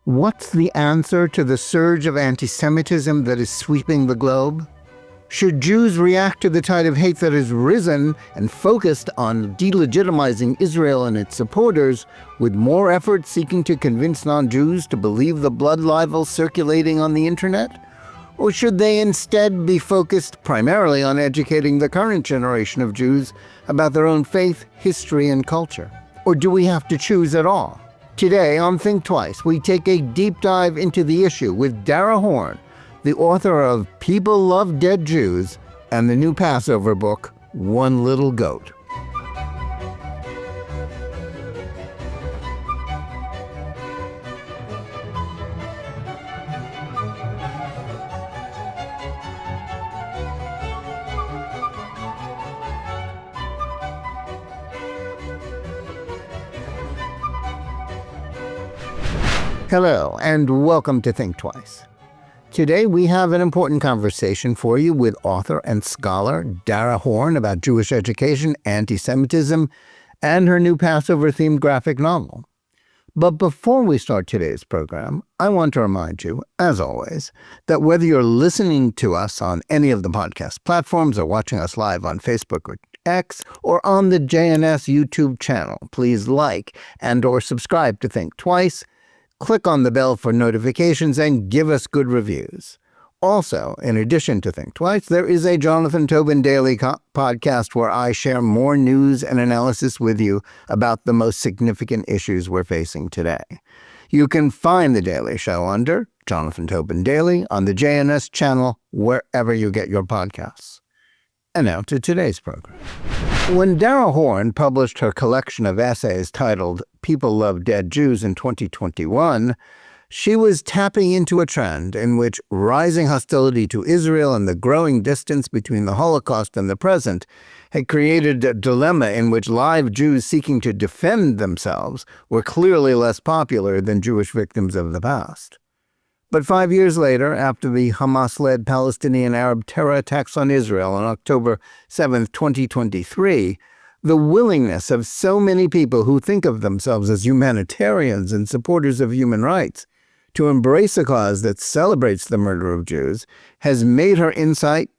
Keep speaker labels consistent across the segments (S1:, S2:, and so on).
S1: What's the answer to the surge of antisemitism that is sweeping the globe? Should Jews react to the tide of hate that has risen and focused on delegitimizing Israel and its supporters, with more effort seeking to convince non-Jews to believe the blood libel circulating on the internet? Or should they instead be focused primarily on educating the current generation of Jews about their own faith, history, and culture? Or do we have to choose at all? Today on Think Twice, we take a deep dive into the issue with Dara Horn, the author of People Love Dead Jews and the new Passover book, One Little Goat. Hello, and welcome to Think Twice. Today we have an important conversation for you with author and scholar Dara Horn about Jewish education, anti-Semitism, and her new Passover-themed graphic novel. But before we start today's program, I want to remind you, as always, that whether you're listening to us on any of the podcast platforms or watching us live on Facebook or X or on the JNS YouTube channel, please like and or subscribe to Think Twice. Click on the bell for notifications and give us good reviews. Also, in addition to Think Twice, there is a Jonathan Tobin Daily podcast where I share more news and analysis with you about the most significant issues we're facing today. You can find the Daily Show under Jonathan Tobin Daily on the JNS channel, wherever you get your podcasts. And now to today's program. When Dara Horn published her collection of essays titled People Love Dead Jews in 2021, she was tapping into a trend in which rising hostility to Israel and the growing distance between the Holocaust and the present had created a dilemma in which live Jews seeking to defend themselves were clearly less popular than Jewish victims of the past. But 5 years later, after the Hamas-led Palestinian Arab terror attacks on Israel on October 7, 2023, the willingness of so many people who think of themselves as humanitarians and supporters of human rights to embrace a cause that celebrates the murder of Jews has made her insight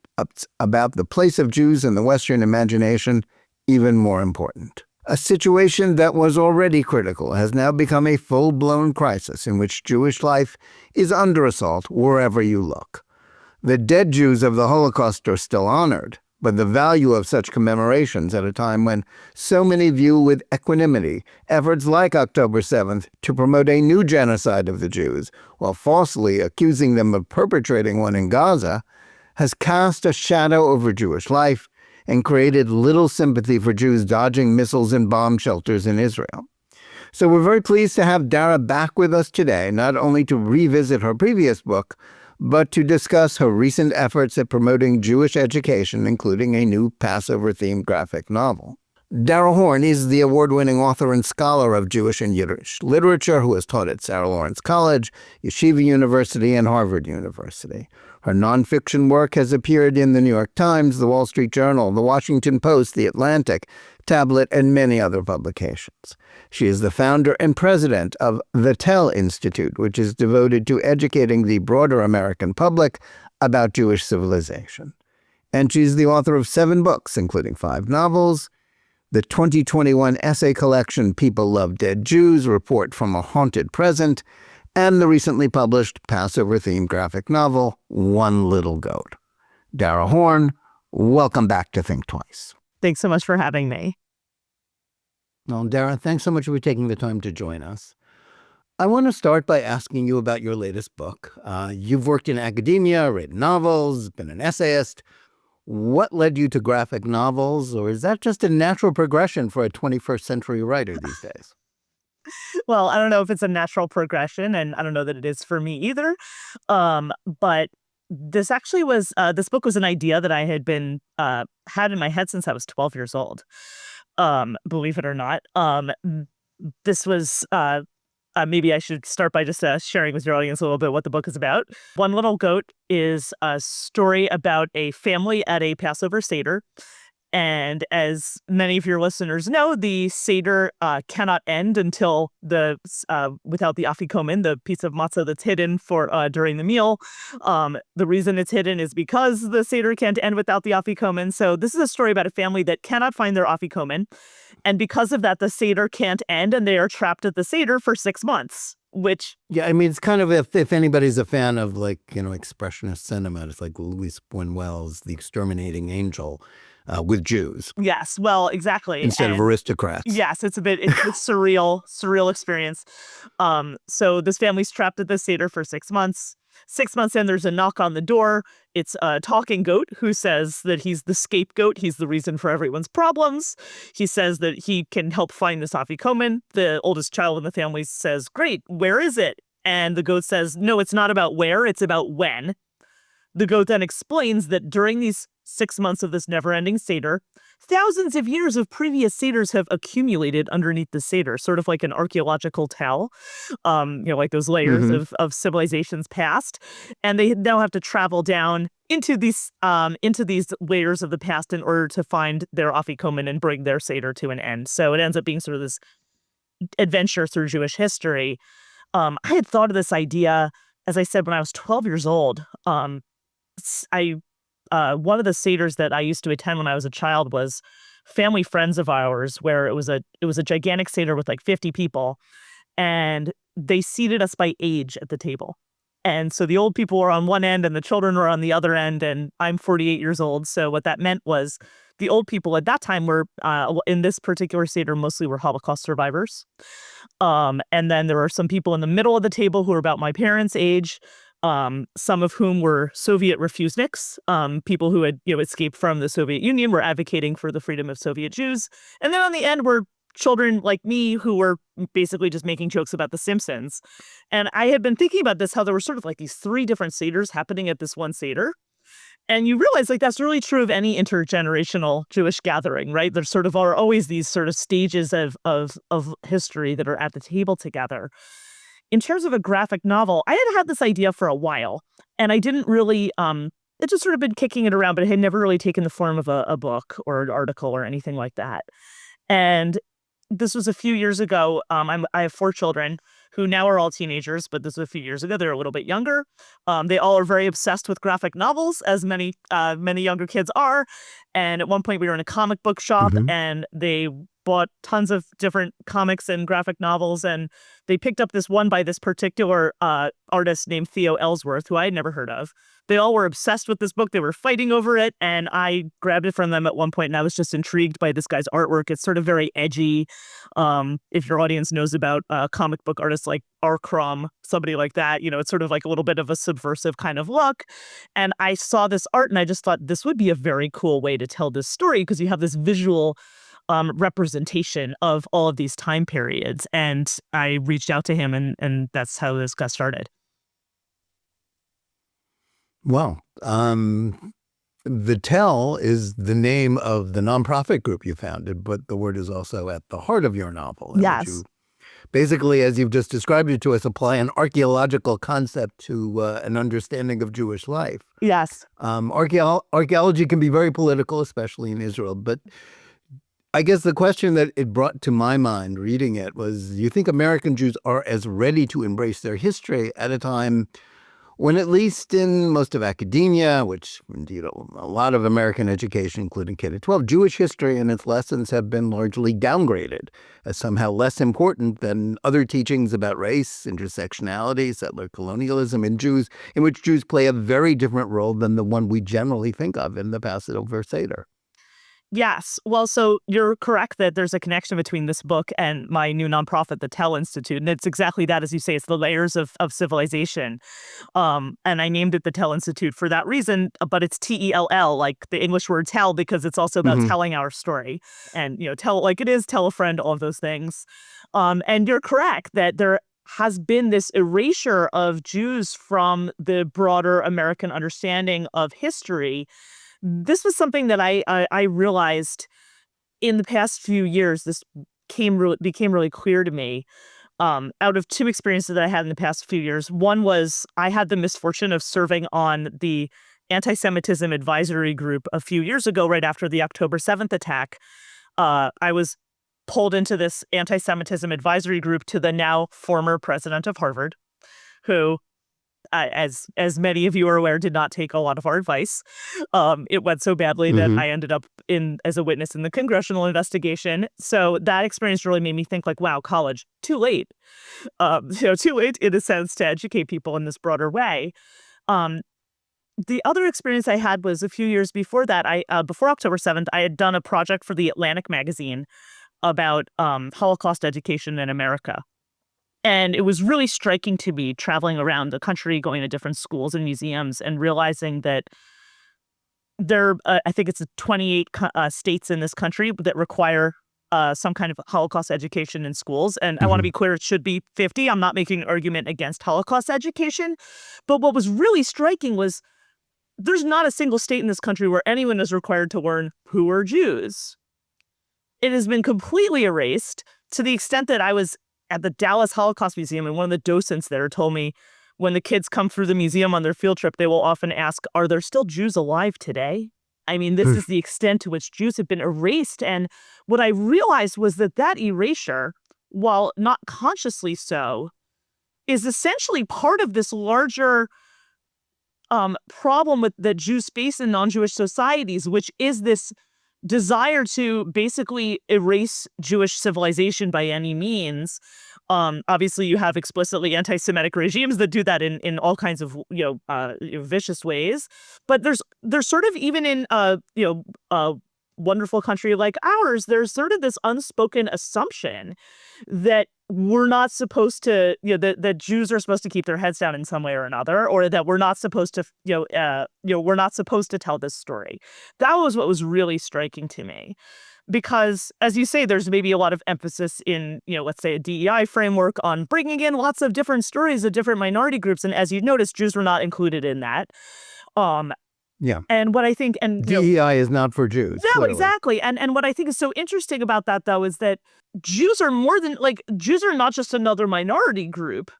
S1: about the place of Jews in the Western imagination even more important. A situation that was already critical has now become a full-blown crisis in which Jewish life is under assault wherever you look. The dead Jews of the Holocaust are still honored, but the value of such commemorations at a time when so many view with equanimity efforts like October 7th to promote a new genocide of the Jews while falsely accusing them of perpetrating one in Gaza has cast a shadow over Jewish life and created little sympathy for Jews dodging missiles and bomb shelters in Israel. So we're very pleased to have Dara back with us today, not only to revisit her previous book, but to discuss her recent efforts at promoting Jewish education, including a new Passover-themed graphic novel. Dara Horn is the award-winning author and scholar of Jewish and Yiddish literature who has taught at Sarah Lawrence College, Yeshiva University, and Harvard University. Her nonfiction work has appeared in the New York Times, the Wall Street Journal, the Washington Post, the Atlantic, Tablet, and many other publications. She is the founder and president of the Tell Institute, which is devoted to educating the broader American public about Jewish civilization. And she's the author of 7 books, including 5 novels, the 2021 essay collection People Love Dead Jews, Report from a Haunted Present, and the recently published Passover-themed graphic novel, One Little Goat. Dara Horn, welcome back to Think Twice.
S2: Thanks so much for having me.
S1: Well, Dara, thanks so much for taking the time to join us. I want to start by asking you about your latest book. You've worked in academia, written novels, been an essayist. What led you to graphic novels, or is that just a natural progression for a 21st century writer these days?
S2: Well, I don't know if it's a natural progression, and I don't know that it is for me either. But this actually was this book was an idea that I had been had in my head since I was 12 years old. Believe it or not. This was maybe I should start by just sharing with your audience a little bit what the book is about. One Little Goat is a story about a family at a Passover Seder. And as many of your listeners know, the Seder cannot end until without the afikomen, the piece of matzah that's hidden for during the meal. The reason it's hidden is because the Seder can't end without the afikomen. So this is a story about a family that cannot find their afikomen. And because of that, the Seder can't end, and they are trapped at the Seder for 6 months, which...
S1: Yeah, I mean, it's kind of, if anybody's a fan of, like, expressionist cinema, it's like Louis Buñuel's The Exterminating Angel with Jews.
S2: Yes, well, exactly.
S1: Instead of aristocrats.
S2: Yes, it's a surreal experience. So this family's trapped at the Seder for 6 months. 6 months in, there's a knock on the door. It's a talking goat who says that he's the scapegoat. He's the reason for everyone's problems. He says that he can help find this afikomen. The oldest child in the family says, "Great, where is it?" And the goat says, "No, it's not about where, it's about when." The goat then explains that during these 6 months of this never-ending Seder, thousands of years of previous Seders have accumulated underneath the Seder, sort of like an archaeological tell, like those layers of civilizations past. And they now have to travel down into these layers of the past in order to find their afikomen and bring their Seder to an end. So it ends up being sort of this adventure through Jewish history. I had thought of this idea, as I said, when I was 12 years old. One of the Seders that I used to attend when I was a child was family friends of ours, where it was a gigantic Seder with like 50 people, and they seated us by age at the table. And so the old people were on one end and the children were on the other end, and I'm 48 years old. So what that meant was the old people at that time were, in this particular Seder, mostly were Holocaust survivors. And then there were some people in the middle of the table who were about my parents' age, some of whom were Soviet refuseniks, people who had escaped from the Soviet Union, were advocating for the freedom of Soviet Jews. And then on the end were children like me who were basically just making jokes about The Simpsons. And I had been thinking about this, how there were sort of like these 3 different Seders happening at this one Seder. And you realize, like, that's really true of any intergenerational Jewish gathering, right? There sort of are always these sort of stages of history that are at the table together. In terms of a graphic novel, I had this idea for a while, and I didn't really, it just sort of been kicking it around, but it had never really taken the form of a book or an article or anything like that. And this was a few years ago. I have 4 children who now are all teenagers, but this was a few years ago. They're a little bit younger. They all are very obsessed with graphic novels, as many younger kids are. And at one point, we were in a comic book shop, and they bought tons of different comics and graphic novels, and they picked up this one by this particular artist named Theo Ellsworth, who I had never heard of. They all were obsessed with this book. They were fighting over it, and I grabbed it from them at one point, and I was just intrigued by this guy's artwork. It's sort of very edgy. If your audience knows about comic book artists like R. Crumb, somebody like that, it's sort of like a little bit of a subversive kind of look. And I saw this art, and I just thought this would be a very cool way to tell this story, because you have this visual representation of all of these time periods. And I reached out to him, and that's how this got started.
S1: Well, the Tell is the name of the nonprofit group you founded, but the word is also at the heart of your novel.
S2: Yes.
S1: You basically, as you've just described it to us, apply an archaeological concept to an understanding of Jewish life.
S2: Yes.
S1: Archaeology can be very political, especially in Israel, but I guess the question that it brought to my mind reading it was, you think American Jews are as ready to embrace their history at a time when, at least in most of academia, which indeed a lot of American education, including K-12, Jewish history and its lessons have been largely downgraded as somehow less important than other teachings about race, intersectionality, settler colonialism, in which Jews play a very different role than the one we generally think of in the Passover Seder.
S2: Yes. Well, so you're correct that there's a connection between this book and my new nonprofit, the Tell Institute. And it's exactly that, as you say, it's the layers of civilization. And I named it the Tell Institute for that reason, but it's T-E-L-L, like the English word tell, because it's also about telling our story. And, tell it like it is, tell a friend, all of those things. And you're correct that there has been this erasure of Jews from the broader American understanding of history. This was something that I realized in the past few years. This became really clear to me out of 2 experiences that I had in the past few years. One was I had the misfortune of serving on the anti-Semitism advisory group a few years ago, right after the October 7th attack. I was pulled into this anti-Semitism advisory group to the now former president of Harvard, who, as many of you are aware, did not take a lot of our advice. It went so badly that I ended up as a witness in the congressional investigation. So that experience really made me think, like, wow, college, too late. Too late in a sense to educate people in this broader way. The other experience I had was a few years before that. Before October 7th, I had done a project for the Atlantic magazine about Holocaust education in America. And it was really striking to me traveling around the country, going to different schools and museums, and realizing that I think it's 28 states in this country that require some kind of Holocaust education in schools. And I want to be clear, it should be 50. I'm not making an argument against Holocaust education. But what was really striking was there's not a single state in this country where anyone is required to learn who are Jews. It has been completely erased, to the extent that I was at the Dallas Holocaust Museum, and one of the docents there told me when the kids come through the museum on their field trip, they will often ask, are there still Jews alive today? I mean, this is the extent to which Jews have been erased. And what I realized was that erasure, while not consciously so, is essentially part of this larger problem that Jews face in non-Jewish societies, which is this desire to basically erase Jewish civilization by any means. Obviously, you have explicitly anti-Semitic regimes that do that in all kinds of vicious ways. But there's sort of, even in a wonderful country like ours, there's sort of this unspoken assumption that we're not supposed to, that Jews are supposed to keep their heads down in some way or another, or that we're not supposed to, we're not supposed to tell this story. That was what was really striking to me. Because, as you say, there's maybe a lot of emphasis in, let's say a DEI framework on bringing in lots of different stories of different minority groups. And as you noticed, Jews were not included in that.
S1: Yeah.
S2: And what I think, and
S1: DEI is not for Jews.
S2: No,
S1: clearly.
S2: exactly. And what I think is so interesting about that, though, is that Jews are Jews are not just another minority group.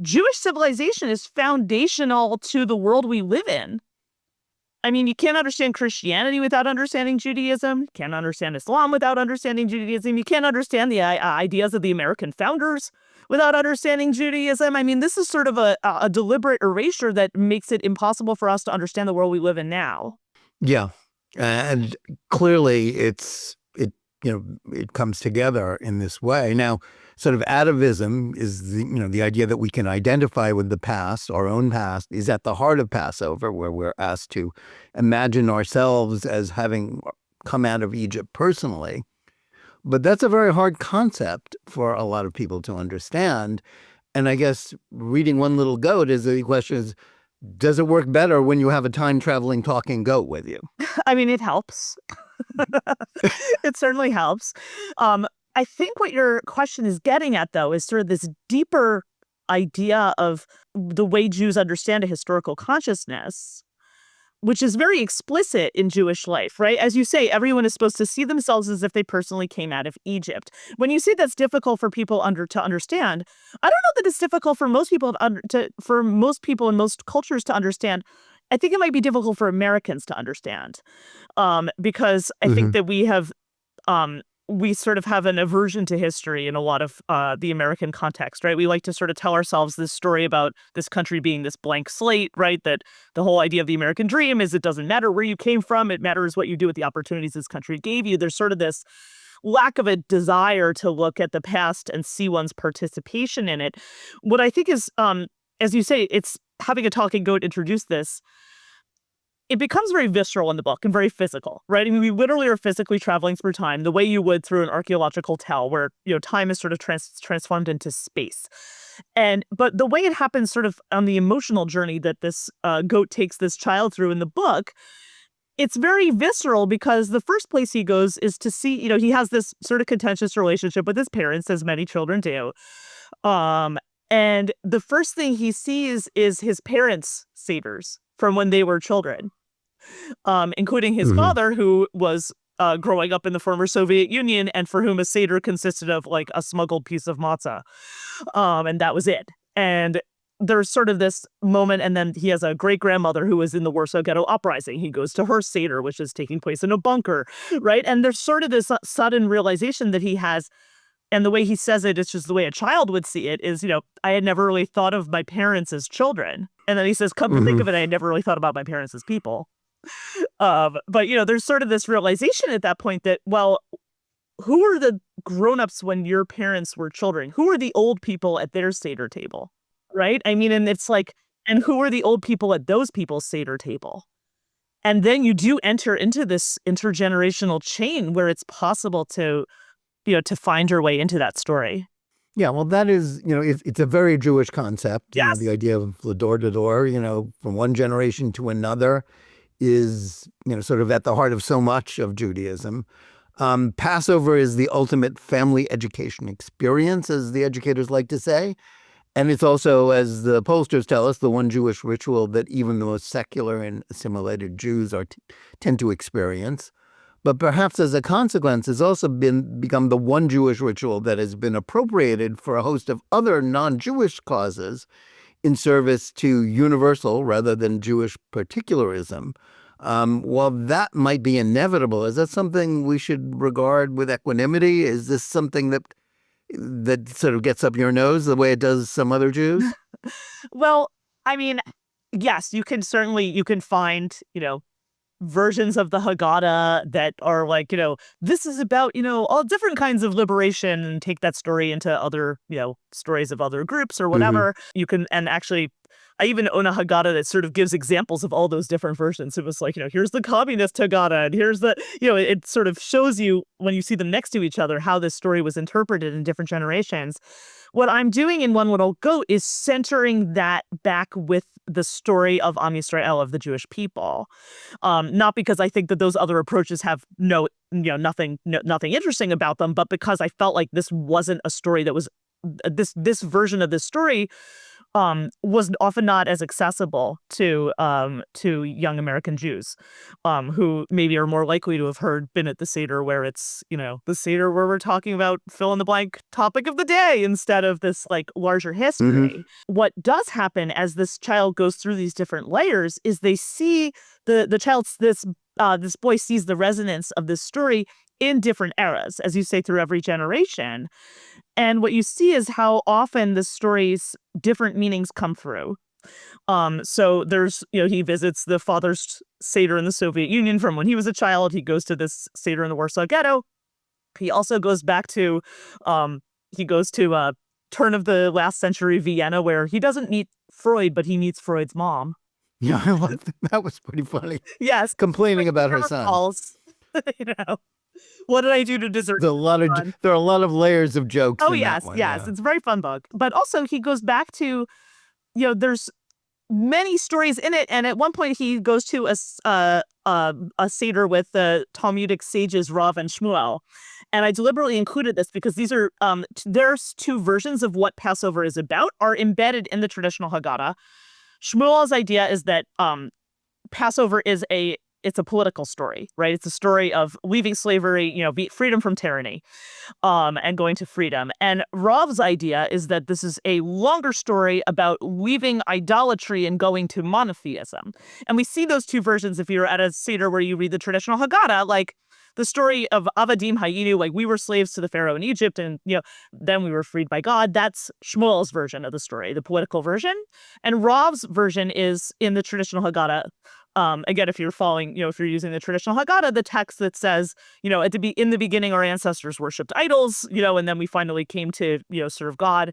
S2: Jewish civilization is foundational to the world we live in. I mean, you can't understand Christianity without understanding Judaism. You can't understand Islam without understanding Judaism. You can't understand the ideas of the American founders without understanding Judaism. I mean, this is sort of a deliberate erasure that makes it impossible for us to understand the world we live in now.
S1: Yeah. And clearly it comes together in this way. Now, sort of atavism is the idea that we can identify with the past, our own past, is at the heart of Passover, where we're asked to imagine ourselves as having come out of Egypt personally. But that's a very hard concept for a lot of people to understand. And I guess reading One Little Goat is the question is, does it work better when you have a time-traveling talking goat with you?
S2: I mean, it helps. It certainly helps. I think what your question is getting at, though, is sort of this deeper idea of the way Jews understand a historical consciousness, which is very explicit in Jewish life, right? As you say, everyone is supposed to see themselves as if they personally came out of Egypt. When you say that's difficult for people to understand, I don't know that it's difficult for most people for most people in most cultures to understand. I think it might be difficult for Americans to understand, because I think that we sort of have an aversion to history in a lot of the American context, right? We like to sort of tell ourselves this story about this country being this blank slate, right? That the whole idea of the American dream is it doesn't matter where you came from. It matters what you do with the opportunities this country gave you. There's sort of this lack of a desire to look at the past and see one's participation in it. What I think is, as you say, it's having a talking goat introduce this. It becomes very visceral in the book and very physical, right? I mean, we literally are physically traveling through time the way you would through an archaeological tell, where time is sort of transformed into space. But the way it happens sort of on the emotional journey that this goat takes this child through in the book, it's very visceral, because the first place he goes is to see, he has this sort of contentious relationship with his parents, as many children do. And the first thing he sees is his parents' seders from when they were children, including his father, who was growing up in the former Soviet Union, and for whom a seder consisted of like a smuggled piece of matzah. And that was it. And there's sort of this moment, and then he has a great-grandmother who was in the Warsaw Ghetto Uprising. He goes to her Seder, which is taking place in a bunker, right? And there's sort of this sudden realization that he has, and the way he says it, it's just the way a child would see it, is, I had never really thought of my parents as children. And then he says, come to think of it, I had never really thought about my parents as people. But, there's sort of this realization at that point that, well, who are the grown-ups when your parents were children? Who are the old people at their Seder table? Right? I mean, and it's like, and who are the old people at those people's Seder table? And then you do enter into this intergenerational chain where it's possible to find your way into that story.
S1: Yeah, well, that is, it's a very Jewish concept.
S2: Yes.
S1: The idea of the door to door, from one generation to another is, sort of at the heart of so much of Judaism. Passover is the ultimate family education experience, as the educators like to say. And it's also, as the pollsters tell us, the one Jewish ritual that even the most secular and assimilated Jews tend to experience. But perhaps as a consequence, it's also become the one Jewish ritual that has been appropriated for a host of other non-Jewish causes in service to universal rather than Jewish particularism. While that might be inevitable, is that something we should regard with equanimity? Is this something that sort of gets up your nose the way it does some other Jews?
S2: Well, I mean, yes, you can find, versions of the Haggadah that are like, this is about, all different kinds of liberation, and take that story into other, stories of other groups or whatever. You can, and actually, I even own a Haggadah that sort of gives examples of all those different versions. It was like, here's the communist Haggadah, and here's the, it sort of shows you when you see them next to each other how this story was interpreted in different generations. What I'm doing in One Little Goat is centering that back with the story of Am Yisrael, of the Jewish people. Not because I think that those other approaches have nothing interesting about them, but because I felt like this wasn't a story that was, this version of this story was often not as accessible to young American Jews, who maybe are more likely to have been at the Seder where it's, the Seder where we're talking about fill in the blank topic of the day instead of this like larger history. What does happen as this child goes through these different layers is they see this boy sees the resonance of this story in different eras, as you say, through every generation. And what you see is how often the story's different meanings come through. So there's, he visits the father's Seder in the Soviet Union from when he was a child. He goes to this Seder in the Warsaw Ghetto. He also goes back to, turn of the last century Vienna, where he doesn't meet Freud, but he meets Freud's mom.
S1: Yeah, that was pretty funny.
S2: Yes.
S1: Complaining about her son.
S2: What did I do to deserve?
S1: There are a lot of layers of jokes.
S2: Oh,
S1: in
S2: yes,
S1: that one,
S2: yes.
S1: yeah.
S2: It's a very fun book. But also he goes back to, there's many stories in it. And at one point he goes to a Seder with the Talmudic sages Rav and Shmuel. And I deliberately included this because these are, there's two versions of what Passover is about are embedded in the traditional Haggadah. Shmuel's idea is that Passover it's a political story, right? It's a story of leaving slavery, freedom from tyranny, and going to freedom. And Rav's idea is that this is a longer story about leaving idolatry and going to monotheism. And we see those two versions if you're at a Seder where you read the traditional Haggadah, like the story of Avadim Hayinu, like we were slaves to the Pharaoh in Egypt and, then we were freed by God. That's Shmuel's version of the story, the political version. And Rav's version is in the traditional Haggadah. Again, if you're following, if you're using the traditional Haggadah, the text that says, in the beginning, our ancestors worshipped idols, and then we finally came to, serve God.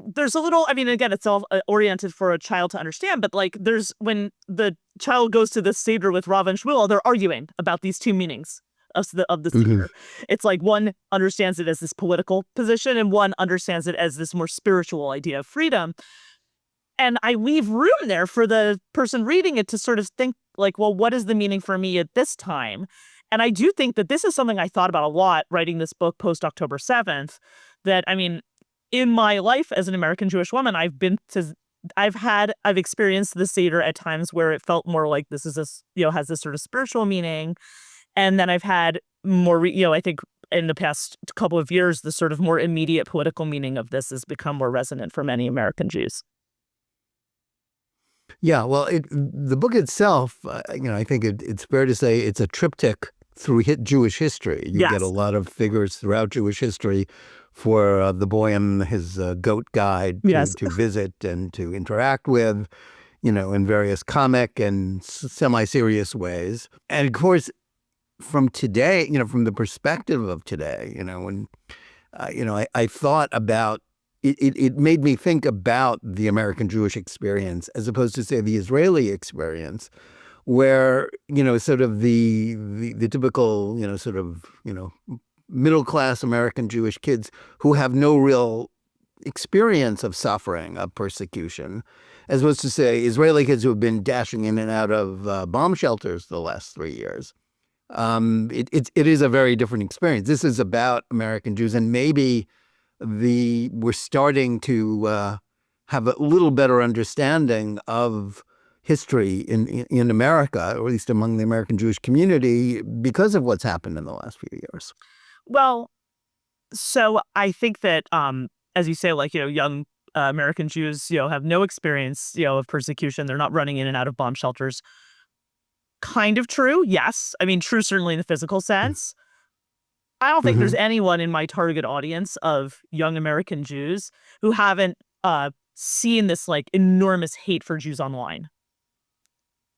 S2: There's a little, again, it's all oriented for a child to understand, but like when the child goes to the Seder with Rav and Shmuel, they're arguing about these two meanings of the Seder. It's like one understands it as this political position and one understands it as this more spiritual idea of freedom. And I leave room there for the person reading it to sort of think like, well, what is the meaning for me at this time? And I do think that this is something I thought about a lot writing this book post-October 7th, that, in my life as an American Jewish woman, I've experienced the Seder at times where it felt more like this is has this sort of spiritual meaning. And then I've had more, I think in the past couple of years, the sort of more immediate political meaning of this has become more resonant for many American Jews.
S1: Yeah, well, the book itself, I think it's fair to say it's a triptych through Jewish history. You get a
S2: Yes.
S1: lot of figures throughout Jewish history for the boy and his goat guide
S2: Yes.
S1: to visit and to interact with, in various comic and semi-serious ways. And of course, from today, from the perspective of today, when, I thought about it made me think about the American Jewish experience as opposed to, say, the Israeli experience, where, sort of the typical, sort of, middle-class American Jewish kids who have no real experience of suffering, of persecution, as opposed to, say, Israeli kids who have been dashing in and out of bomb shelters the last 3 years. It is a very different experience. This is about American Jews, and maybe we're starting to have a little better understanding of history in America, or at least among the American Jewish community, because of what's happened in the last few years.
S2: Well, so I think that, as you say, like, young American Jews, have no experience, of persecution. They're not running in and out of bomb shelters. Kind of true, yes. I mean, true certainly in the physical sense. I don't think there's anyone in my target audience of young American Jews who haven't seen this like enormous hate for Jews online.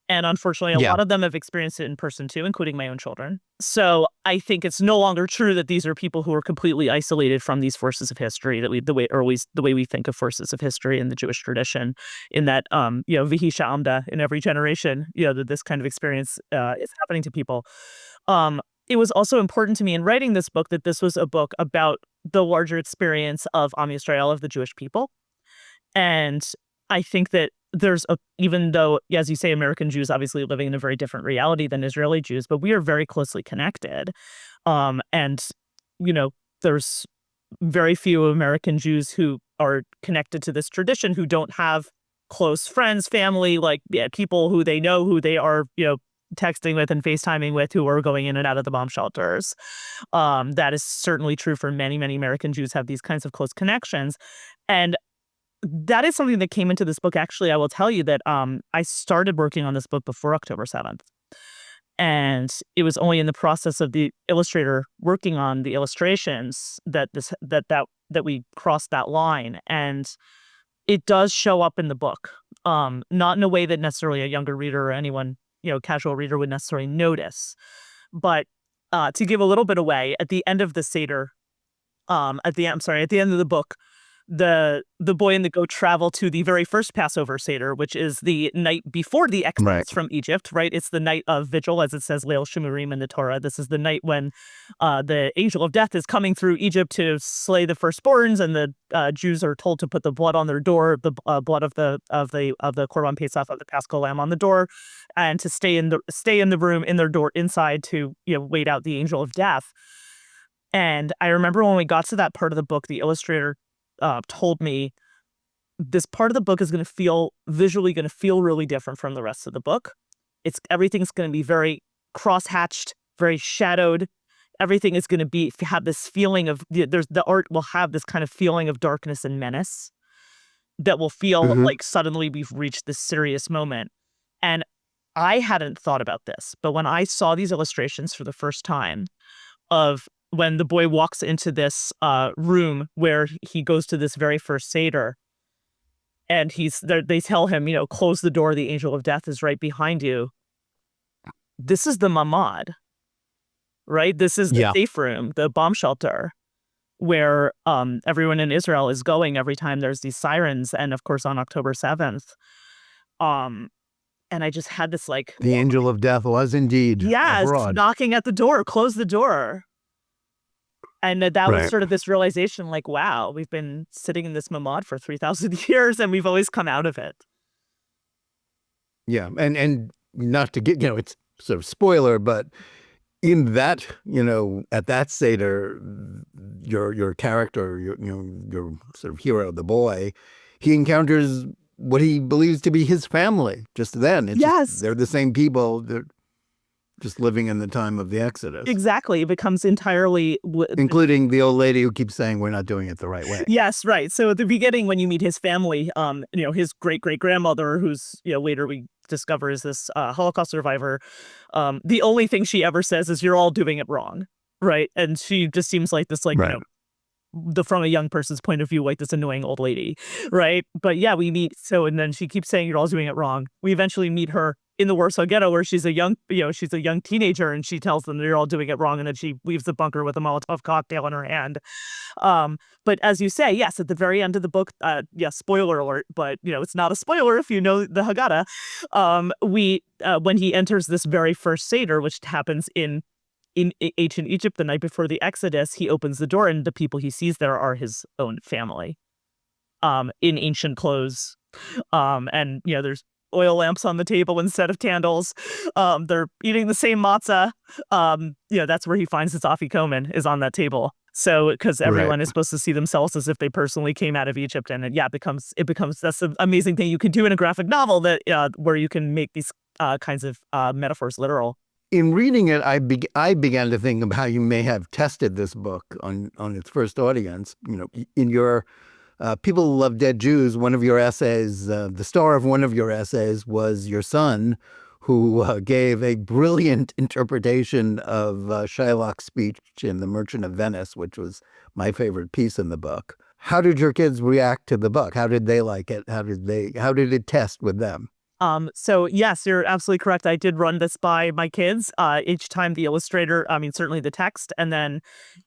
S2: And unfortunately, a lot of them have experienced it in person too, including my own children. So I think it's no longer true that these are people who are completely isolated from these forces of history, that the way we think of forces of history in the Jewish tradition, in that vihi sha'amda, in every generation, that this kind of experience is happening to people. It was also important to me in writing this book that this was a book about the larger experience of Am Yisrael, of the Jewish people. And I think that even though, as you say, American Jews obviously living in a very different reality than Israeli Jews, but we are very closely connected. And, there's very few American Jews who are connected to this tradition who don't have close friends, family, people who they know, who they are, texting with and FaceTiming with, who are going in and out of the bomb shelters. That is certainly true for many, many American Jews have these kinds of close connections. And that is something that came into this book. Actually, I will tell you that I started working on this book before October 7th. And it was only in the process of the illustrator working on the illustrations that we crossed that line. And it does show up in the book, not in a way that necessarily a younger reader or anyone, casual reader would necessarily notice. But to give a little bit away, at the end of the Seder, at the end of the book, the boy and the goat travel to the very first Passover Seder, which is the night before the exodus from Egypt, right? It's the night of vigil, as it says, Leil Shumurim in the Torah. This is the night when the angel of death is coming through Egypt to slay the firstborns, and the Jews are told to put the blood on their door, the blood of the Korban Pesach, of the Paschal lamb, on the door, and to stay in the room, in their door, inside, to wait out the angel of death. And I remember when we got to that part of the book, the illustrator told me this part of the book is visually going to feel really different from the rest of the book. Everything's going to be very cross-hatched, very shadowed. Everything is going to have this feeling of the art will have this kind of feeling of darkness and menace that will feel like suddenly we've reached this serious moment. And I hadn't thought about this, but when I saw these illustrations for the first time of when the boy walks into this room where he goes to this very first Seder, and they tell him, close the door, the angel of death is right behind you. This is the mamad, right? This is the safe room, the bomb shelter, where everyone in Israel is going every time there's these sirens, and of course on October 7th. And I just had this
S1: the angel of death was indeed abroad,
S2: knocking at the door, close the door. And that was sort of this realization, like, wow, we've been sitting in this mamad for 3,000 years, and we've always come out of it.
S1: Yeah, and not to get, it's sort of spoiler, but in that, at that Seder, your character, your sort of hero, the boy, he encounters what he believes to be his family just then. They're the same people. just living in the time of the Exodus.
S2: Exactly. It becomes entirely...
S1: Including the old lady who keeps saying we're not doing it the right way.
S2: Yes, right. So at the beginning, when you meet his family, his great-great-grandmother, who's, later we discover is this Holocaust survivor, the only thing she ever says is, "You're all doing it wrong." Right. And she just seems like this,
S1: Right.
S2: from a young person's point of view, like this annoying old lady. Right. But yeah, we meet. So, and then she keeps saying, "You're all doing it wrong." We eventually meet her in the Warsaw Ghetto, where she's a young teenager, and she tells them they're all doing it wrong. And then she leaves the bunker with a Molotov cocktail in her hand. But as you say, yes, at the very end of the book, spoiler alert, but it's not a spoiler if you know the Haggadah. When he enters this very first Seder, which happens in ancient Egypt the night before the Exodus, he opens the door, and the people he sees there are his own family, in ancient clothes, and there's oil lamps on the table instead of candles. They're eating the same matzah. That's where he finds his afikomen is on that table. So, because everyone is supposed to see themselves as if they personally came out of Egypt, and it becomes that's an amazing thing you can do in a graphic novel that where you can make these kinds of metaphors literal.
S1: In reading it, I began to think of how you may have tested this book on its first audience. In your People Who Love Dead Jews, one of your essays, the star of one of your essays was your son, who gave a brilliant interpretation of Shylock's speech in The Merchant of Venice, which was my favorite piece in the book. How did your kids react to the book? How did they like it? How did it test with them?
S2: So yes, you're absolutely correct. I did run this by my kids. Each time the illustrator, certainly the text, and then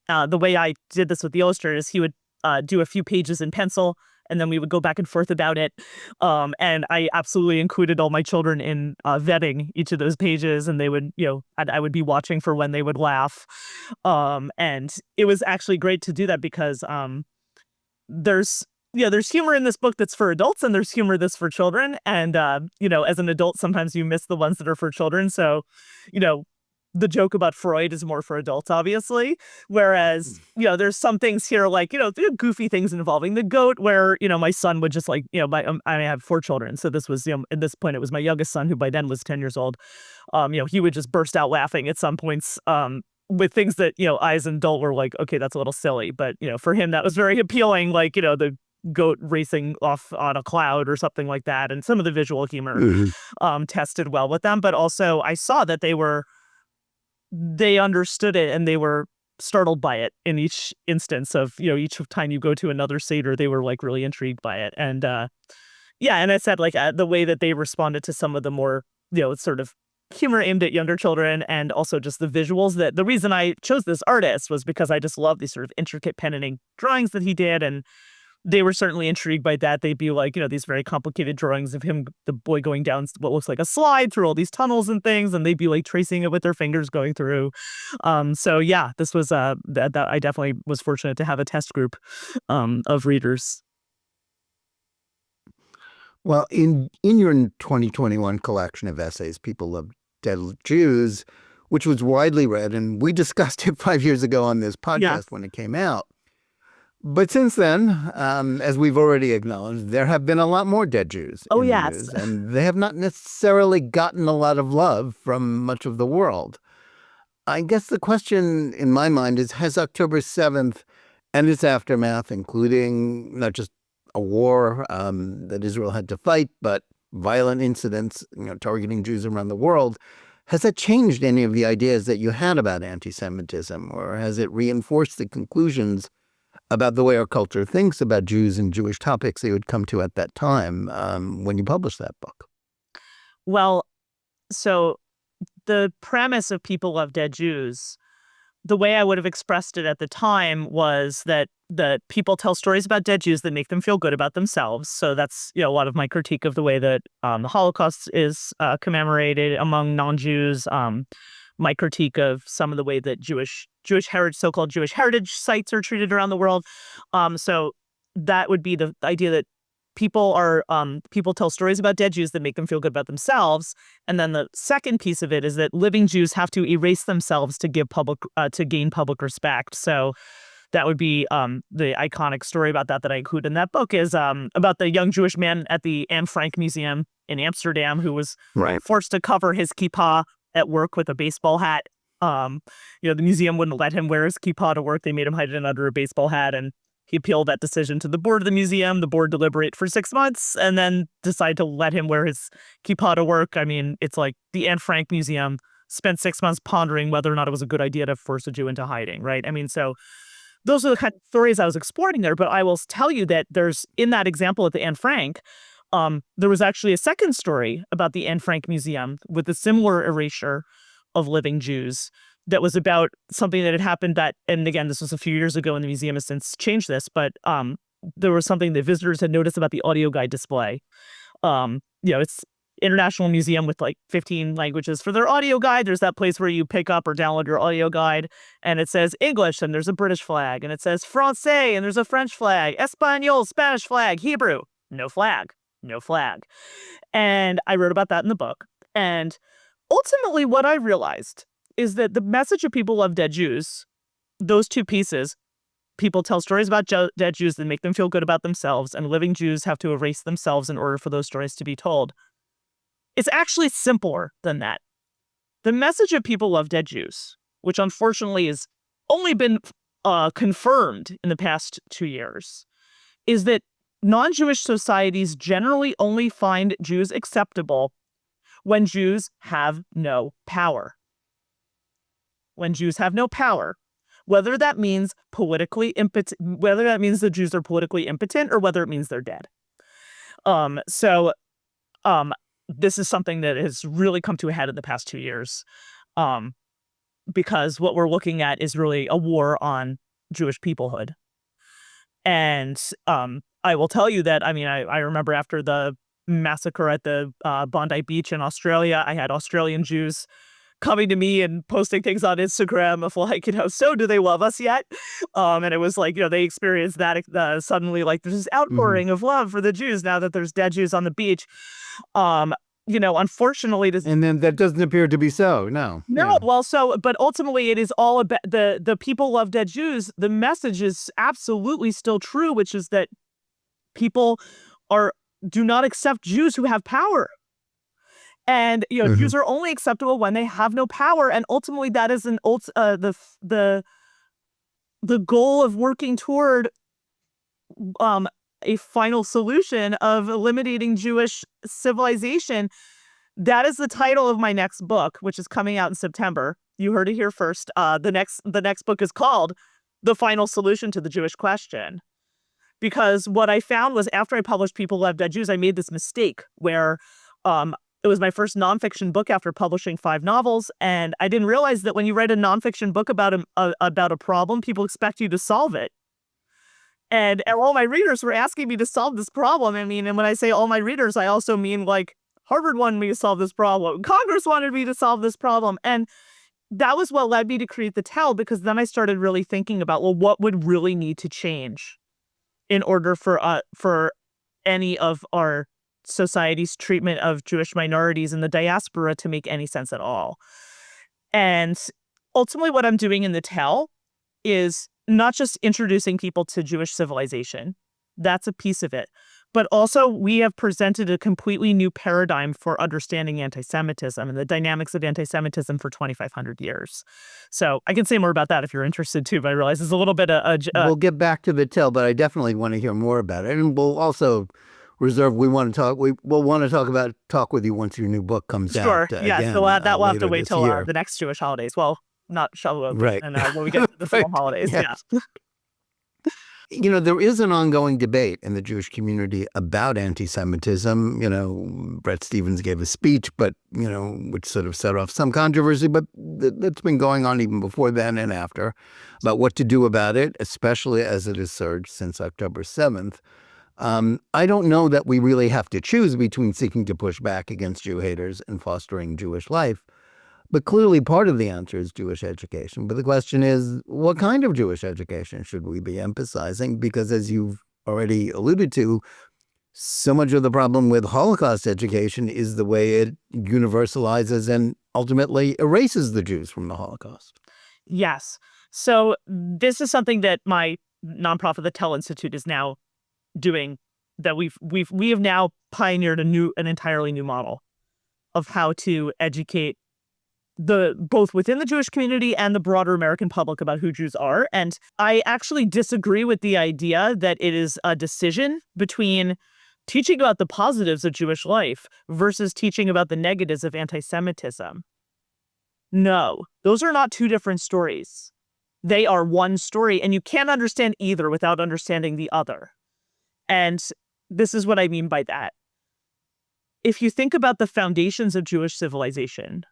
S2: the way I did this with the illustrator is he would do a few pages in pencil, and then we would go back and forth about it. And I absolutely included all my children in vetting each of those pages, and they would, I would be watching for when they would laugh. And it was actually great to do that because there's humor in this book that's for adults, and there's humor that's for children. And, as an adult, sometimes you miss the ones that are for children. So, the joke about Freud is more for adults, obviously. Whereas, there's some things here like, the goofy things involving the goat where, my son would just I have 4 children. So this was, at this point, it was my youngest son, who by then was 10 years old. He would just burst out laughing at some points, with things that, I as an adult were like, okay, that's a little silly. But, for him, that was very appealing. Like, the goat racing off on a cloud or something like that. And some of the visual humor tested well with them. But also I saw that they understood it, and they were startled by it in each instance of, each time you go to another Seder, they were like really intrigued by it. And and I said like the way that they responded to some of the more, sort of humor aimed at younger children, and also just the visuals. That the reason I chose this artist was because I just love these sort of intricate pen and ink drawings that he did, and they were certainly intrigued by that. They'd be like, these very complicated drawings of him, the boy going down what looks like a slide through all these tunnels and things, and they'd be like tracing it with their fingers going through. So yeah, this was that I definitely was fortunate to have a test group of readers.
S1: Well, in your 2021 collection of essays, People Love Dead Jews, which was widely read, and we discussed it 5 years ago on this podcast when it came out. But since then, as we've already acknowledged, there have been a lot more dead Jews in the news, and they have not necessarily gotten a lot of love from much of the world. I guess the question in my mind is, has October 7th and its aftermath, including not just a war that Israel had to fight, but violent incidents targeting Jews around the world, has that changed any of the ideas that you had about anti-Semitism, or has it reinforced the conclusions about the way our culture thinks about Jews and Jewish topics that you would come to at that time when you published that book?
S2: Well, so the premise of People Love Dead Jews, the way I would have expressed it at the time was that people tell stories about dead Jews that make them feel good about themselves. So that's a lot of my critique of the way that the Holocaust is commemorated among non-Jews. My critique of some of the way that so-called Jewish heritage sites are treated around the world. So that would be the idea that people tell stories about dead Jews that make them feel good about themselves. And then the second piece of it is that living Jews have to erase themselves to gain public respect. So that would be the iconic story about that I include in that book is about the young Jewish man at the Anne Frank Museum in Amsterdam who was forced to cover his kippah at work with a baseball hat. The museum wouldn't let him wear his kippah to work. They made him hide it under a baseball hat, and he appealed that decision to the board of the museum. The board deliberated for 6 months and then decided to let him wear his kippah to work. I mean, it's like the Anne Frank Museum spent 6 months pondering whether or not it was a good idea to force a Jew into hiding, right? I mean, so those are the kind of stories I was exploring there. But I will tell you that there's, in that example at the Anne Frank, there was actually a second story about the Anne Frank Museum with a similar erasure of living Jews that was about something that had happened that, and again, this was a few years ago and the museum has since changed this, but there was something that visitors had noticed about the audio guide display. It's International Museum with like 15 languages for their audio guide. There's that place where you pick up or download your audio guide and it says English and there's a British flag, and it says Francais and there's a French flag, Espanol, Spanish flag, Hebrew, no flag. And I wrote about that in the book. And ultimately what I realized is that the message of People Love Dead Jews, those two pieces, people tell stories about dead Jews that make them feel good about themselves, and living Jews have to erase themselves in order for those stories to be told. It's actually simpler than that. The message of People Love Dead Jews, which unfortunately has only been confirmed in the past 2 years, is that non-Jewish societies generally only find Jews acceptable when Jews have no power. When Jews have no power, whether that means whether that means the Jews are politically impotent or whether it means they're dead. This is something that has really come to a head in the past 2 years, because what we're looking at is really a war on Jewish peoplehood. And I will tell you that, I remember after the massacre at the Bondi Beach in Australia, I had Australian Jews coming to me and posting things on Instagram of like, so do they love us yet? And it was like, they experienced that suddenly, like there's this outpouring of love for the Jews now that there's dead Jews on the beach. Unfortunately,
S1: and then that doesn't appear to be so. No.
S2: Yeah. Well, but ultimately it is all about the People Love Dead Jews. The message is absolutely still true, which is that people do not accept Jews who have power. And Jews are only acceptable when they have no power, and ultimately that is the goal of working toward a final solution of eliminating Jewish civilization. That is the title of my next book, which is coming out in September. You heard it here first. The next book is called The Final Solution to the Jewish Question. Because what I found was after I published People Love Dead Jews, I made this mistake where it was my first nonfiction book after publishing 5 novels, and I didn't realize that when you write a nonfiction book about a problem, people expect you to solve it. And all my readers were asking me to solve this problem. And when I say all my readers, I also mean like Harvard wanted me to solve this problem, Congress wanted me to solve this problem, and that was what led me to create The Tell, because then I started really thinking about, what would really need to change in order for any of our society's treatment of Jewish minorities in the diaspora to make any sense at all. And ultimately what I'm doing in The Tell is not just introducing people to Jewish civilization. That's a piece of it. But also we have presented a completely new paradigm for understanding anti-Semitism and the dynamics of anti-Semitism for 2,500 years. So I can say more about that if you're interested too, but I realize it's a little bit
S1: we'll get back to The Tell, but I definitely want to hear more about it. And we'll also reserve, we'll want to talk with you once your new book comes out.
S2: Sure, yeah,
S1: again,
S2: so that will have to wait till
S1: year.
S2: The next Jewish holidays. Well, not Shavuot,
S1: right.
S2: And when we get to the fall holidays,
S1: yes.
S2: Yeah.
S1: There is an ongoing debate in the Jewish community about anti-Semitism. Bret Stephens gave a speech, but, which sort of set off some controversy, but that's been going on even before then and after, about what to do about it, especially as it has surged since October 7th. I don't know that we really have to choose between seeking to push back against Jew haters and fostering Jewish life. But clearly part of the answer is Jewish education. But the question is, what kind of Jewish education should we be emphasizing? Because as you've already alluded to, so much of the problem with Holocaust education is the way it universalizes and ultimately erases the Jews from the Holocaust.
S2: Yes. So this is something that my nonprofit, the Tell Institute, is now doing, that we have now pioneered an entirely new model of how to educate both within the Jewish community and the broader American public about who Jews are. And I actually disagree with the idea that it is a decision between teaching about the positives of Jewish life versus teaching about the negatives of anti-Semitism. No, those are not two different stories. They are one story, and you can't understand either without understanding the other. And this is what I mean by that. If you think about the foundations of Jewish civilization,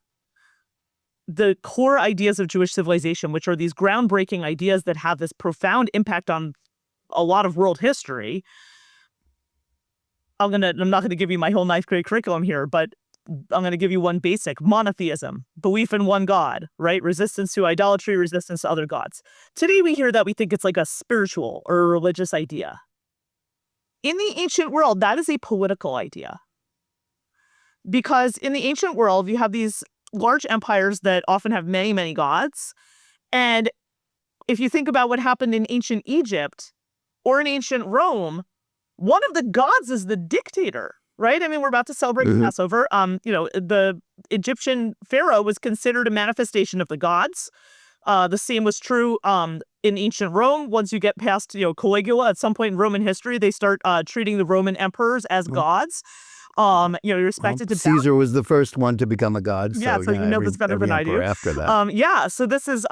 S2: the core ideas of Jewish civilization, which are these groundbreaking ideas that have this profound impact on a lot of world history. I'm not gonna give you my whole ninth grade curriculum here, but I'm gonna give you one basic: monotheism, belief in one God, right? Resistance to idolatry, resistance to other gods. Today we hear that, we think it's like a spiritual or a religious idea. In the ancient world, that is a political idea. Because in the ancient world, you have these large empires that often have many, many gods. And if you think about what happened in ancient Egypt or in ancient Rome, one of the gods is the dictator, right? I mean, we're about to celebrate Passover. The Egyptian pharaoh was considered a manifestation of the gods. The same was true in ancient Rome. Once you get past, Caligula, at some point in Roman history, they start treating the Roman emperors as gods. You're expected to
S1: Caesar was the first one to become a god.
S2: Yeah, so you know this better than I do.
S1: After that,
S2: so this is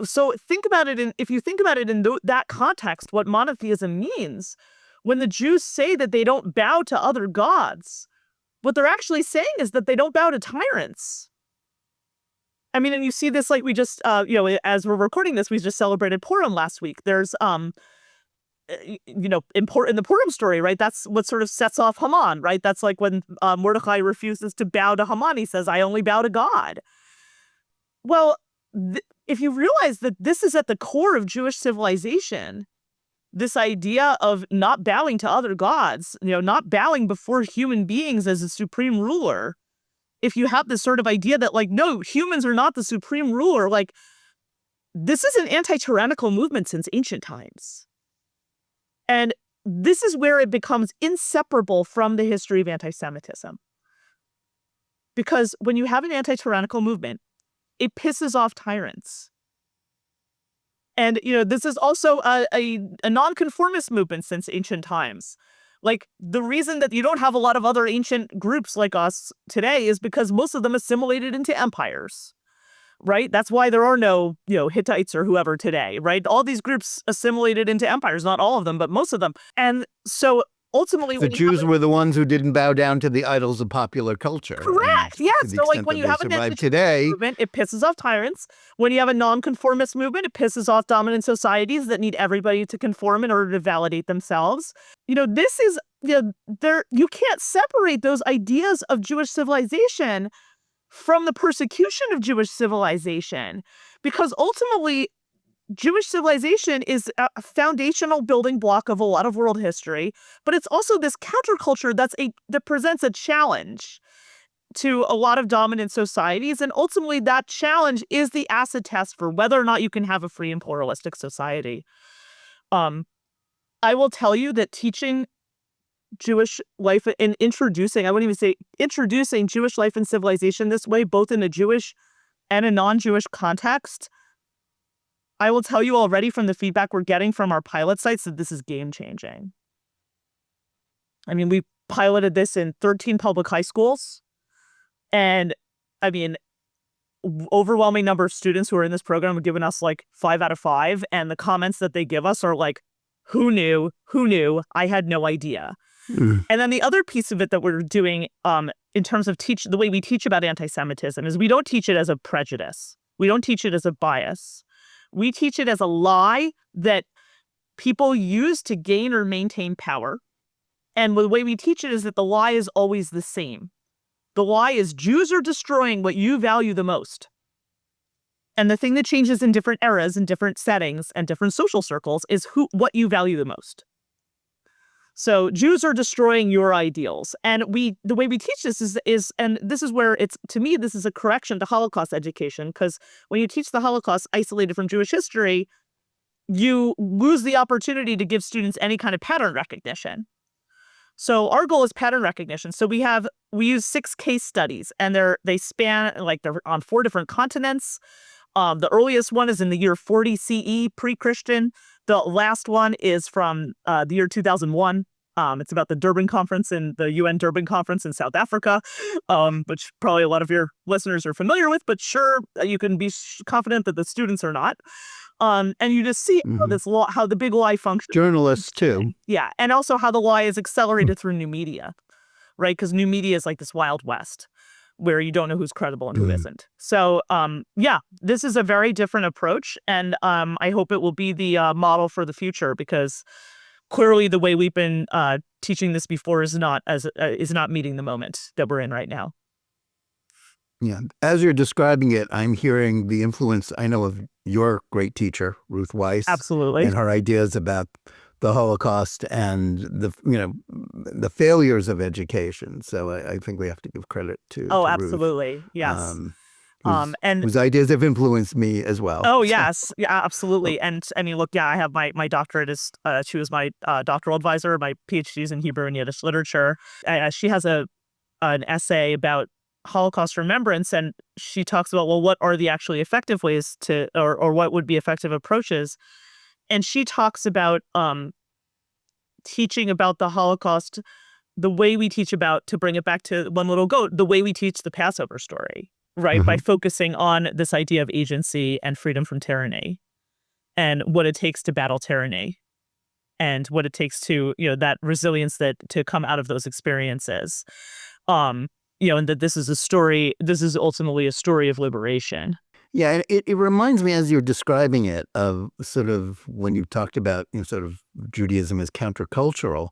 S2: so think about it if you think about it in that context, what monotheism means. When the Jews say that they don't bow to other gods, what they're actually saying is that they don't bow to tyrants. I mean, and you see this, like, we just as we're recording this, we just celebrated Purim last week. There's in the Purim story, right? That's what sort of sets off Haman, right? That's like when Mordecai refuses to bow to Haman. He says, "I only bow to God." Well, if you realize that this is at the core of Jewish civilization, this idea of not bowing to other gods, not bowing before human beings as a supreme ruler. If you have this sort of idea that, like, no, humans are not the supreme ruler, like, this is an anti-tyrannical movement since ancient times. And this is where it becomes inseparable from the history of anti-Semitism. Because when you have an anti-tyrannical movement, it pisses off tyrants. And, this is also a nonconformist movement since ancient times. Like, the reason that you don't have a lot of other ancient groups like us today is because most of them assimilated into empires. Right? That's why there are no, Hittites or whoever today, right? All these groups assimilated into empires, not all of them, but most of them. And so ultimately,
S1: the Jews were the ones who didn't bow down to the idols of popular culture.
S2: Correct. Yeah. So, like, when you have a
S1: today
S2: movement, it pisses off tyrants. When you have a nonconformist movement, it pisses off dominant societies that need everybody to conform in order to validate themselves. This is, you can't separate those ideas of Jewish civilization from the persecution of Jewish civilization, because ultimately Jewish civilization is a foundational building block of a lot of world history, but it's also this counterculture that presents a challenge to a lot of dominant societies, and ultimately that challenge is the acid test for whether or not you can have a free and pluralistic society. I will tell you that teaching Jewish life and introducing Jewish life and civilization this way, both in a Jewish and a non-Jewish context, I will tell you already from the feedback we're getting from our pilot sites that this is game-changing. I mean, we piloted this in 13 public high schools, and I mean, overwhelming number of students who are in this program have given us like 5 out of 5, and the comments that they give us are like, who knew? I had no idea. And then the other piece of it that we're doing in terms of the way we teach about anti-Semitism is we don't teach it as a prejudice. We don't teach it as a bias. We teach it as a lie that people use to gain or maintain power. And the way we teach it is that the lie is always the same. The lie is Jews are destroying what you value the most. And the thing that changes in different eras and different settings and different social circles is what you value the most. So Jews are destroying your ideals. And the way we teach this is and this is where to me, this is a correction to Holocaust education, because when you teach the Holocaust isolated from Jewish history, you lose the opportunity to give students any kind of pattern recognition. So our goal is pattern recognition. So we use 6 case studies, and they span, like, they're on 4 different continents. The earliest one is in the year 40 CE, pre-Christian. The last one is from the year 2001. It's about the Durban Conference and the UN Durban Conference in South Africa, which probably a lot of your listeners are familiar with, but sure, you can be confident that the students are not. And you just see how how the big lie functions.
S1: Journalists too.
S2: Yeah, and also how the lie is accelerated through new media, right? Because new media is like this Wild West where you don't know who's credible and who isn't. So, yeah, this is a very different approach, and I hope it will be the model for the future, because clearly the way we've been teaching this before is not meeting the moment that we're in right now.
S1: Yeah. As you're describing it, I'm hearing the influence, I know, of your great teacher, Ruth Weiss.
S2: Absolutely.
S1: And her ideas about the Holocaust and the failures of education. So I think we have to give credit to
S2: Oh,
S1: Ruth,
S2: absolutely. Yes.
S1: whose ideas have influenced me as well.
S2: Oh, yes. Yeah, absolutely. And I mean, look, yeah, I have my doctorate she was my doctoral advisor. My PhD is in Hebrew and Yiddish literature. She has an essay about Holocaust remembrance, and she talks about, well, what are the actually effective ways to, or what would be effective approaches? And she talks about teaching about the Holocaust the way we teach about, to bring it back to One Little Goat, the way we teach the Passover story, right? By focusing on this idea of agency and freedom from tyranny, and what it takes to battle tyranny, and what it takes to, that resilience to come out of those experiences. And that this is ultimately a story of liberation.
S1: Yeah, and it reminds me, as you're describing it, of sort of when you talked about sort of Judaism as countercultural.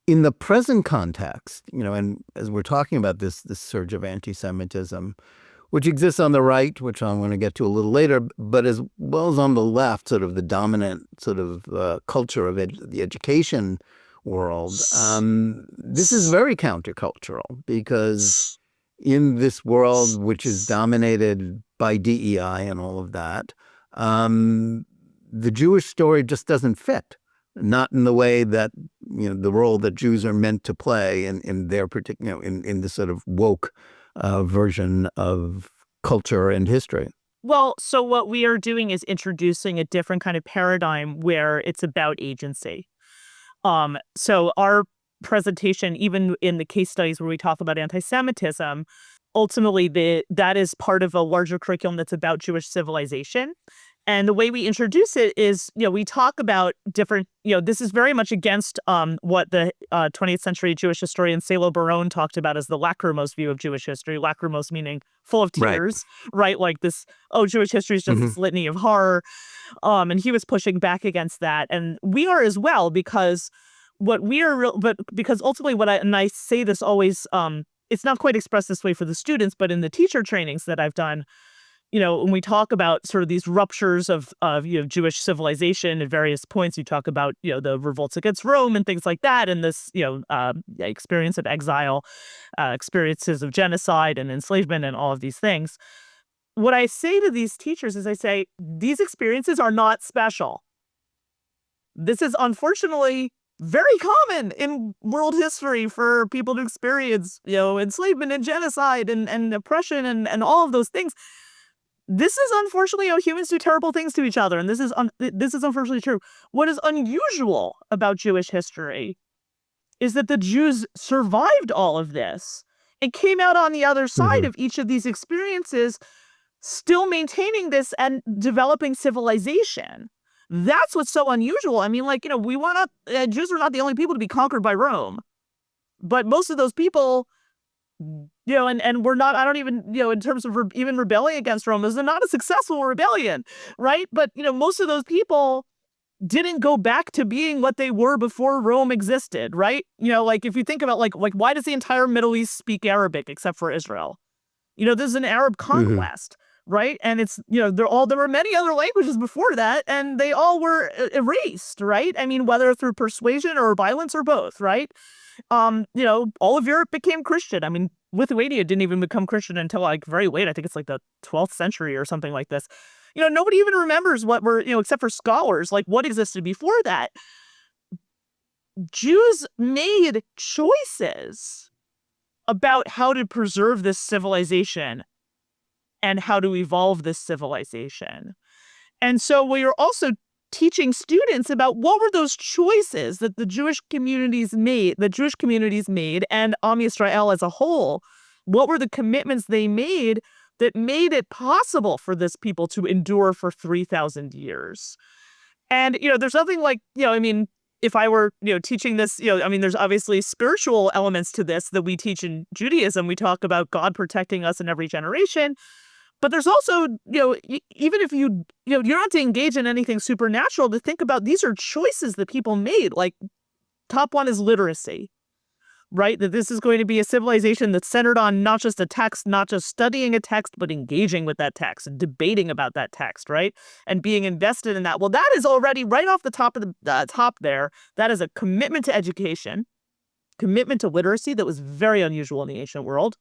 S1: In the present context, and as we're talking about this surge of anti-Semitism, which exists on the right, which I'm going to get to a little later, but as well as on the left, sort of the dominant sort of culture of the education world, this is very countercultural, because in this world which is dominated by DEI and all of that, the Jewish story just doesn't fit. Not in the way that the role that Jews are meant to play in their particular, in this sort of woke version of culture and history.
S2: Well, so what we are doing is introducing a different kind of paradigm where it's about agency. So our presentation, even in the case studies where we talk about anti-Semitism, ultimately that is part of a larger curriculum that's about Jewish civilization. And the way we introduce it is, we talk about different, this is very much against what the 20th century Jewish historian Salo Baron talked about as the lachrymose view of Jewish history. Lachrymose meaning full of tears, right? Like this, Jewish history is just this litany of horror. And he was pushing back against that. And we are as well, because because ultimately I say this always, it's not quite expressed this way for the students, but in the teacher trainings that I've done, when we talk about sort of these ruptures of Jewish civilization at various points, you talk about, the revolts against Rome and things like that, and this, experience of exile, experiences of genocide and enslavement and all of these things. What I say to these teachers is I say, these experiences are not special. This is unfortunately very common in world history for people to experience, enslavement and genocide and oppression and all of those things. This is unfortunately how humans do terrible things to each other, and this is unfortunately true. What is unusual about Jewish history is that the Jews survived all of this and came out on the other side of each of these experiences, still maintaining this and developing civilization. That's what's so unusual. I mean, Jews are not the only people to be conquered by Rome, but most of those people, and we're not, I don't even, in terms of even rebelling against Rome, is not a successful rebellion, right? But, most of those people didn't go back to being what they were before Rome existed, right? If you think about, why does the entire Middle East speak Arabic except for Israel? This is an Arab conquest, right? And it's, there were many other languages before that, and they all were erased, right? I mean, whether through persuasion or violence or both, right? All of Europe became Christian. I mean, Lithuania didn't even become Christian until very late. I think it's the 12th century or something like this. Nobody even remembers what except for scholars, what existed before that. Jews made choices about how to preserve this civilization and how to evolve this civilization. And so we are also teaching students about what were those choices that the Jewish communities made, and Am Yisrael as a whole. What were the commitments they made that made it possible for this people to endure for 3,000 years? And, there's nothing like, if I were, teaching this, there's obviously spiritual elements to this that we teach in Judaism. We talk about God protecting us in every generation. But there's also, even if you don't have to engage in anything supernatural, to think about these are choices that people made. Like, top one is literacy, right? That this is going to be a civilization that's centered on not just a text, not just studying a text, but engaging with that text and debating about that text, right? And being invested in that. Well, that is already right off the top of the top there. That is a commitment to education, commitment to literacy that was very unusual in the ancient world.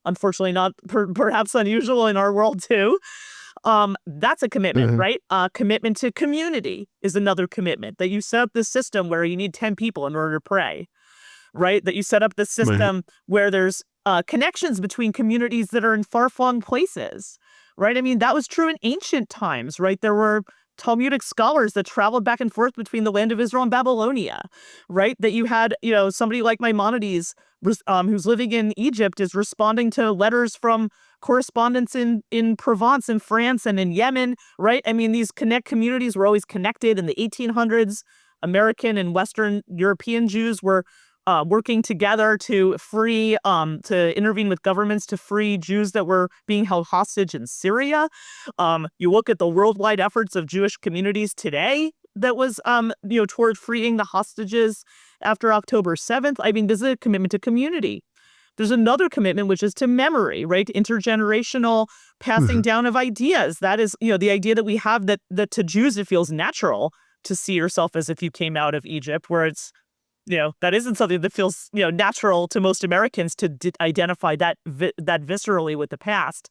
S2: Unfortunately, not perhaps unusual in our world too. That's a commitment, right? Commitment to community is another commitment, that you set up this system where you need 10 people in order to pray, right? That you set up this system where there's connections between communities that are in far-flung places, right? I mean, that was true in ancient times, right? There were Talmudic scholars that traveled back and forth between the land of Israel and Babylonia, right? That you had, somebody like Maimonides, who's living in Egypt, is responding to letters from correspondents in Provence, in France, and in Yemen, right? I mean, these communities were always connected. In the 1800s, American and Western European Jews were working together to to intervene with governments to free Jews that were being held hostage in Syria. You look at the worldwide efforts of Jewish communities today that was, toward freeing the hostages after October 7th. I mean, this is a commitment to community. There's another commitment, which is to memory, right? Intergenerational passing down of ideas. That is, the idea that we have that to Jews, it feels natural to see yourself as if you came out of Egypt, where it's, that isn't something that feels, natural to most Americans to identify that viscerally with the past.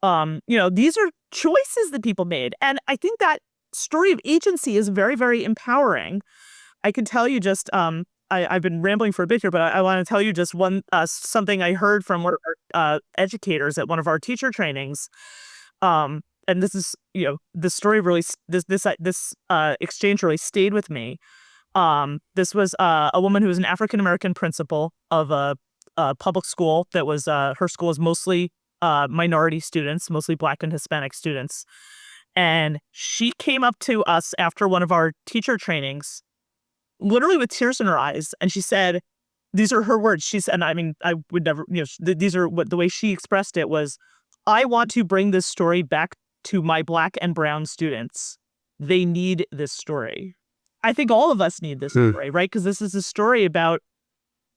S2: These are choices that people made. And I think that story of agency is very, very empowering. I can tell you just, I've been rambling for a bit here, but I want to tell you just something I heard from one of our educators at one of our teacher trainings. And this is, this story really, this exchange really stayed with me. This was a woman who was an African-American principal of a public school that was, her school was mostly minority students, mostly Black and Hispanic students. And she came up to us after one of our teacher trainings, literally with tears in her eyes. And she said, these are her words. She said, and I mean, I would never, these are what the way she expressed it was, I want to bring this story back to my Black and brown students. They need this story. I think all of us need this story, right? Because this is a story about,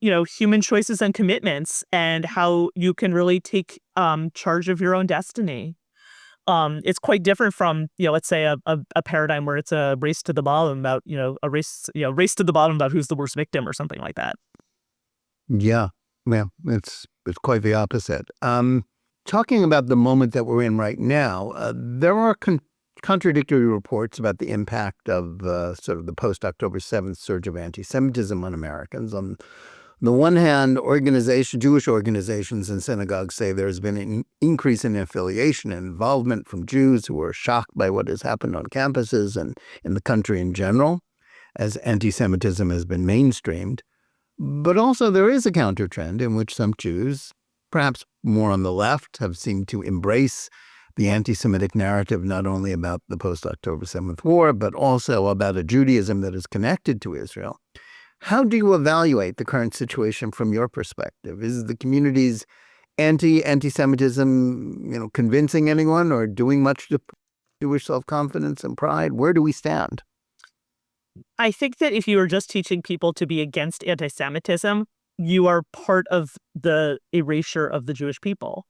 S2: human choices and commitments and how you can really take charge of your own destiny. It's quite different from, let's say a paradigm where it's a race to the bottom about, a race to the bottom about who's the worst victim or something like that.
S1: Yeah, it's quite the opposite. Talking about the moment that we're in right now, there are contradictory reports about the impact of sort of the post-October 7th surge of anti-Semitism on Americans. On the one hand, Jewish organizations and synagogues say there's been an increase in affiliation and involvement from Jews who are shocked by what has happened on campuses and in the country in general, as anti-Semitism has been mainstreamed. But also there is a counter-trend in which some Jews, perhaps more on the left, have seemed to embrace the anti-Semitic narrative, not only about the post-October 7th war, but also about a Judaism that is connected to Israel. How do you evaluate the current situation from your perspective? Is the community's anti-Semitism, convincing anyone or doing much to Jewish self-confidence and pride? Where do we stand?
S2: I think that if you were just teaching people to be against anti-Semitism, you are part of the erasure of the Jewish people.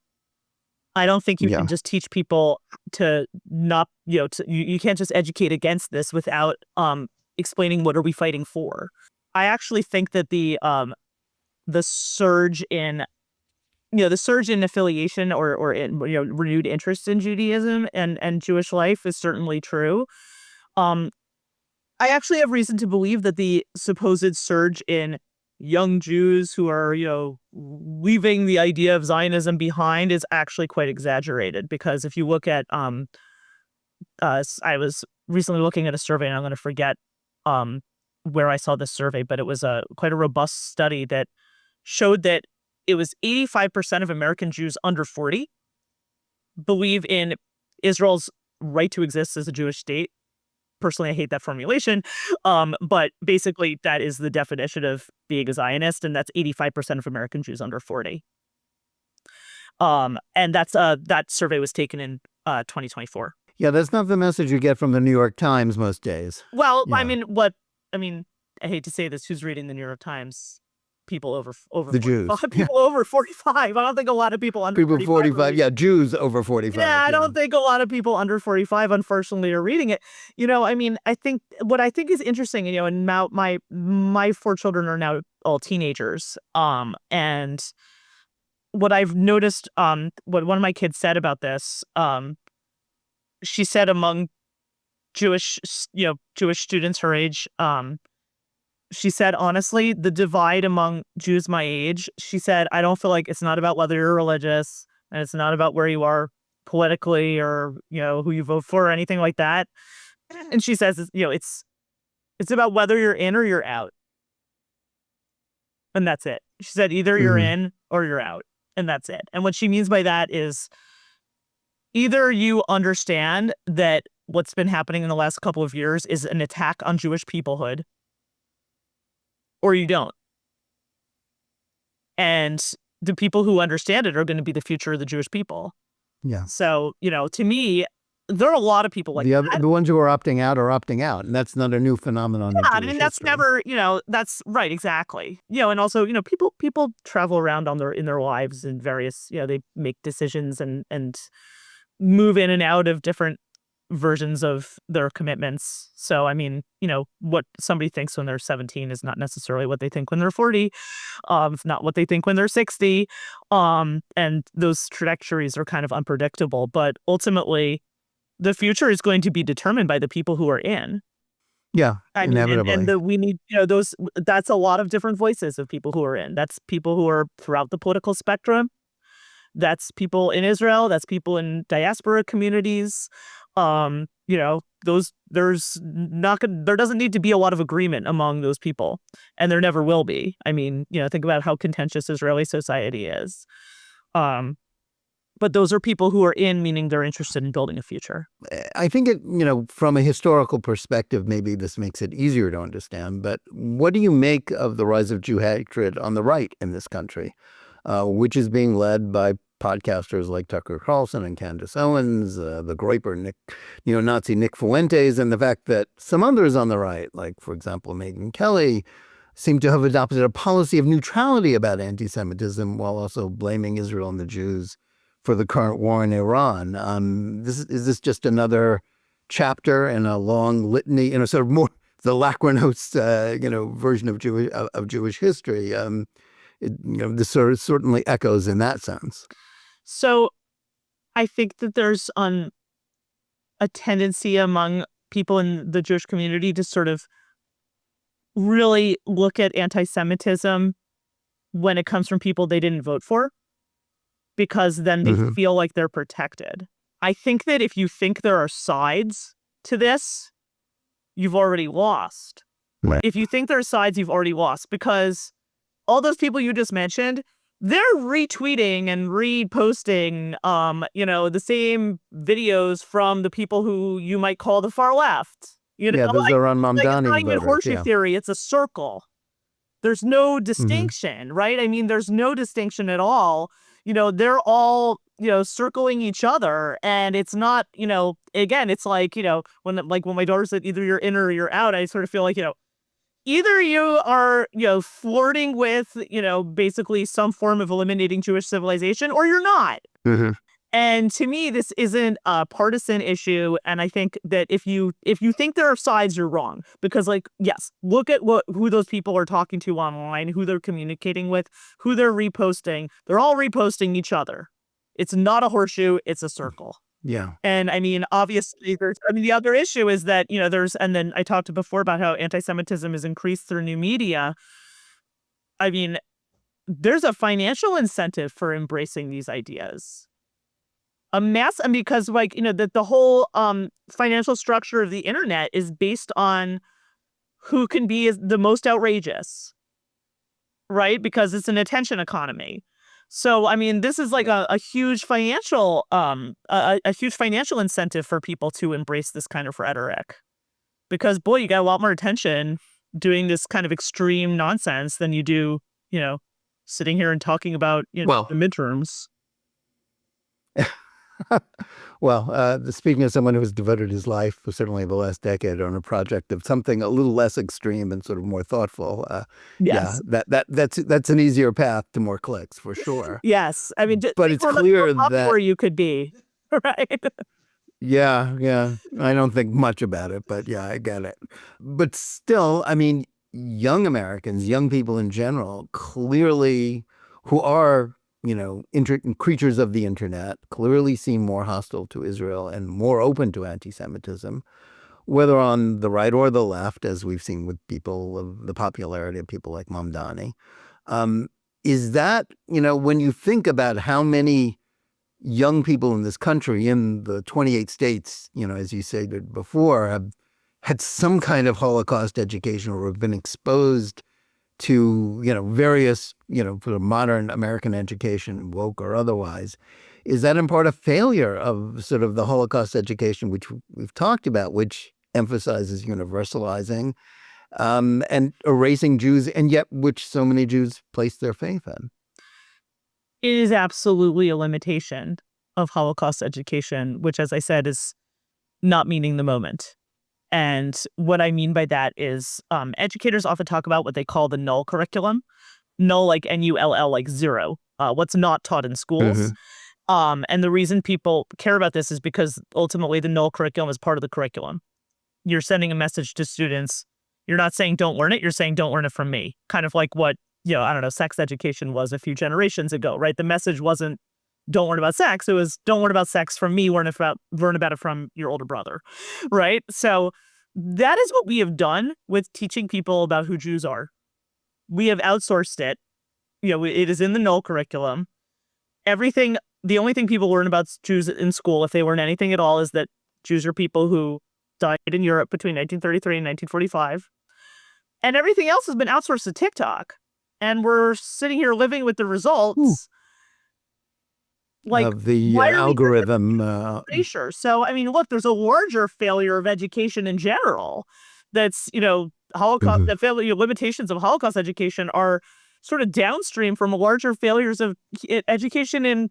S2: I don't think you can just teach people to not, you can't just educate against this without explaining what are we fighting for. I actually think that the surge in affiliation or in, renewed interest in Judaism and Jewish life is certainly true. I actually have reason to believe that the supposed surge in young Jews who are, leaving the idea of Zionism behind is actually quite exaggerated. Because if you look at, I was recently looking at a survey, and I'm going to forget where I saw this survey, but it was quite a robust study that showed that it was 85% of American Jews under 40 believe in Israel's right to exist as a Jewish state. Personally, I hate that formulation, but basically that is the definition of being a Zionist, and that's 85% of American Jews under 40. And that survey was taken in 2024.
S1: Yeah, that's not the message you get from the New York Times most days.
S2: Well,
S1: Yeah.
S2: I hate to say this. Who's reading the New York Times? People over
S1: The Jews.
S2: 45. People over 45. I don't think a lot of people under
S1: People 45,
S2: read.
S1: yeah, Jews over 45.
S2: Yeah, I don't think a lot of people under 45, unfortunately, are reading it. I think what I think is interesting, and now my 4 children are now all teenagers. And what I've noticed, what one of my kids said about this, she said among Jewish students her age, she said, honestly, the divide among Jews my age, she said, I don't feel like it's not about whether you're religious, and it's not about where you are politically or, who you vote for or anything like that. And she says, it's about whether you're in or you're out. And that's it. She said, either you're in or you're out. And that's it. And what she means by that is either you understand that what's been happening in the last couple of years is an attack on Jewish peoplehood, or you don't. And the people who understand it are going to be the future of the Jewish people.
S1: Yeah.
S2: So, to me, there are a lot of people like that.
S1: The ones who are opting out, and that's not a new phenomenon.
S2: Yeah,
S1: in Jewish
S2: that's
S1: history.
S2: never, that's right, exactly. And also, people travel around in their lives in various, they make decisions and move in and out of different versions of their commitments. So, what somebody thinks when they're 17 is not necessarily what they think when they're 40. It's not what they think when they're 60. And those trajectories are kind of unpredictable. But ultimately, the future is going to be determined by the people who are in.
S1: Yeah, inevitably.
S2: And we need, that's a lot of different voices of people who are in. That's people who are throughout the political spectrum. That's people in Israel. That's people in diaspora communities. There doesn't need to be a lot of agreement among those people, and there never will be. Think about how contentious Israeli society is. But those are people who are in, meaning they're interested in building a future.
S1: I think from a historical perspective, maybe this makes it easier to understand. But what do you make of the rise of Jew hatred on the right in this country, which is being led by podcasters like Tucker Carlson and Candace Owens, the Groyper Nazi Nick Fuentes, and the fact that some others on the right, like, for example, Megyn Kelly, seem to have adopted a policy of neutrality about anti-Semitism while also blaming Israel and the Jews for the current war in Iran. Is this just another chapter in a long litany, sort of more the Lachrymose, version of Jewish history? This certainly echoes in that sense.
S2: So I think that there's a tendency among people in the Jewish community to sort of really look at anti-Semitism when it comes from people they didn't vote for, because then they feel like they're protected. I think that if you think there are sides to this, you've already lost.
S1: Right.
S2: If you think there are sides, you've already lost, because all those people you just mentioned, they're retweeting and reposting, the same videos from the people who you might call the far left.
S1: Those are on Mamdani
S2: it's not even horseshoe theory. It's a circle. There's no distinction, right? There's no distinction at all. They're all, circling each other, and it's not, again, it's like, when my daughter said either you're in or you're out, I sort of feel like, either you are, flirting with, basically some form of eliminating Jewish civilization, or you're not. And to me, this isn't a partisan issue. And I think that if you think there are sides, you're wrong. Because, yes, look at who those people are talking to online, who they're communicating with, who they're reposting. They're all reposting each other. It's not a horseshoe. It's a circle.
S1: Yeah.
S2: And I mean, obviously, the other issue is that, and then I talked before about how anti-Semitism is increased through new media. I mean, there's a financial incentive for embracing these ideas. And because the whole financial structure of the internet is based on who can be the most outrageous, right? Because it's an attention economy. So, I mean, this is like a huge financial a huge financial incentive for people to embrace this kind of rhetoric. Because boy, you get a lot more attention doing this kind of extreme nonsense than you do, sitting here and talking about
S1: Well,
S2: the midterms.
S1: well, speaking of someone who has devoted his life, certainly the last decade, on a project of something a little less extreme and sort of more thoughtful, yeah,
S2: Yes.
S1: that's an easier path to more clicks for sure.
S2: Yes. I mean,
S1: But it's clear that
S2: where you could be, right?
S1: yeah, I don't think much about it, but yeah, I get it. But still, I mean, young Americans, young people in general, clearly who are creatures of the internet, clearly seem more hostile to Israel and more open to anti-Semitism, whether on the right or the left, as we've seen with the popularity of people like Mamdani. Is that, when you think about how many young people in this country, in the 28 states, as you said before, have had some kind of Holocaust education or have been exposed to, various, sort of modern American education, woke or otherwise. Is that in part a failure of sort of the Holocaust education, which we've talked about, which emphasizes universalizing and erasing Jews, and yet which so many Jews place their faith in?
S2: It is absolutely a limitation of Holocaust education, which, as I said, is not meeting the moment. And what I mean by that is educators often talk about what they call the null curriculum. Null, like N-U-L-L, like zero. What's not taught in schools. And the reason people care about this is because ultimately the null curriculum is part of the curriculum. You're sending a message to students. You're not saying don't learn it. You're saying don't learn it from me. Kind of like what, I don't know, sex education was a few generations ago, right? The message wasn't don't learn about sex. It was don't learn about sex from me, learn about it from your older brother, right? So that is what we have done with teaching people about who Jews are. We have outsourced it. It is in the null curriculum. The only thing people learn about Jews in school, if they learn anything at all, is that Jews are people who died in Europe between 1933 and 1945. And everything else has been outsourced to TikTok. And we're sitting here living with the results. Like,
S1: of the algorithm.
S2: Erasure. So, I mean, look, there's a larger failure of education in general. That's, Holocaust, the failure limitations of Holocaust education are sort of downstream from larger failures of education in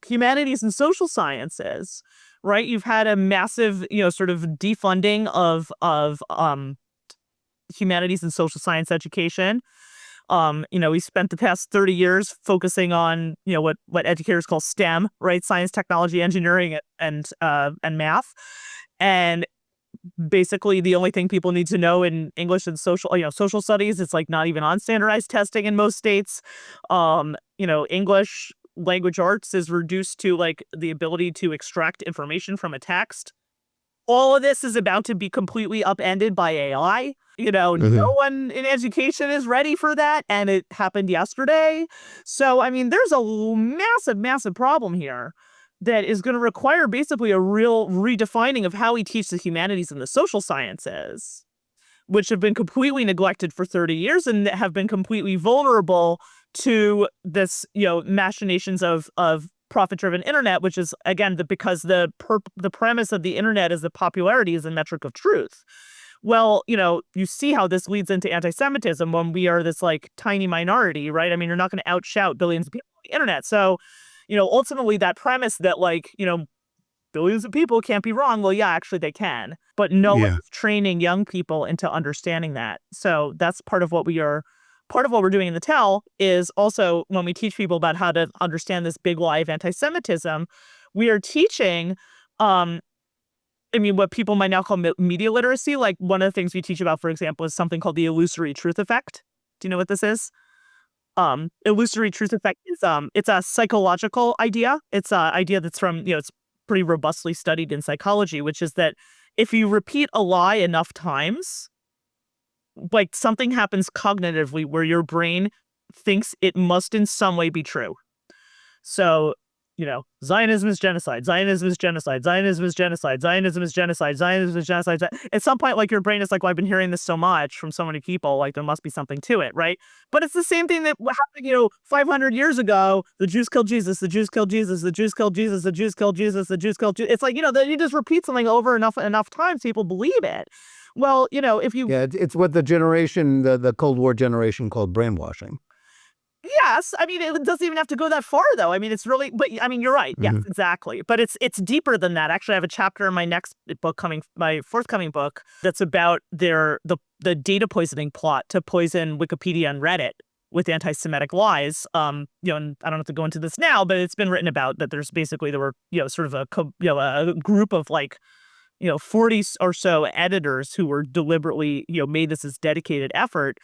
S2: humanities and social sciences, right? You've had a massive, sort of defunding of humanities and social science education. We spent the past 30 years focusing on, what educators call STEM, right? Science, technology, engineering, and math. And basically the only thing people need to know in English and social studies, it's like not even on standardized testing in most states. English language arts is reduced to like the ability to extract information from a text. All of this is about to be completely upended by AI. No one in education is ready for that, and it happened yesterday. So, I mean, there's a massive, massive problem here that is going to require basically a real redefining of how we teach the humanities and the social sciences, which have been completely neglected for 30 years and have been completely vulnerable to this, machinations of profit-driven internet, which is, again, because the premise of the internet is that popularity is a metric of truth. Well, you see how this leads into anti-Semitism when we are this like tiny minority, right? I mean, you're not going to outshout billions of people on the internet. So, ultimately that premise that like, billions of people can't be wrong. Well, yeah, actually they can, but no one's training young people into understanding that. So that's part of what we're doing in the Tell is also when we teach people about how to understand this big lie of anti-Semitism, we are teaching, what people might now call media literacy. Like one of the things we teach about, for example, is something called the illusory truth effect. Do you know what this is? Illusory truth effect is, it's a psychological idea. It's an idea that's from, it's pretty robustly studied in psychology, which is that if you repeat a lie enough times, like something happens cognitively where your brain thinks it must in some way be true. So, Zionism is genocide, Zionism is genocide, Zionism is genocide, Zionism is genocide, Zionism is genocide. At some point, like your brain is like, well, I've been hearing this so much from so many people, like there must be something to it, right? But it's the same thing that happened, 500 years ago. The Jews killed Jesus, the Jews killed Jesus, the Jews killed Jesus, the Jews killed Jesus, the Jews killed Jesus. It's like, you just repeat something over enough times, people believe it. Well, if you...
S1: Yeah, it's what the Cold War generation called brainwashing.
S2: Yes, I mean, it doesn't even have to go that far, though. I mean, it's really, but I mean, you're right. Yes, exactly. But it's deeper than that. Actually, I have a chapter in my next book my forthcoming book, that's about the data poisoning plot to poison Wikipedia and Reddit with anti-Semitic lies. And I don't have to go into this now, but it's been written about that. There were sort of a group of 40 or so editors who were deliberately made this as dedicated effort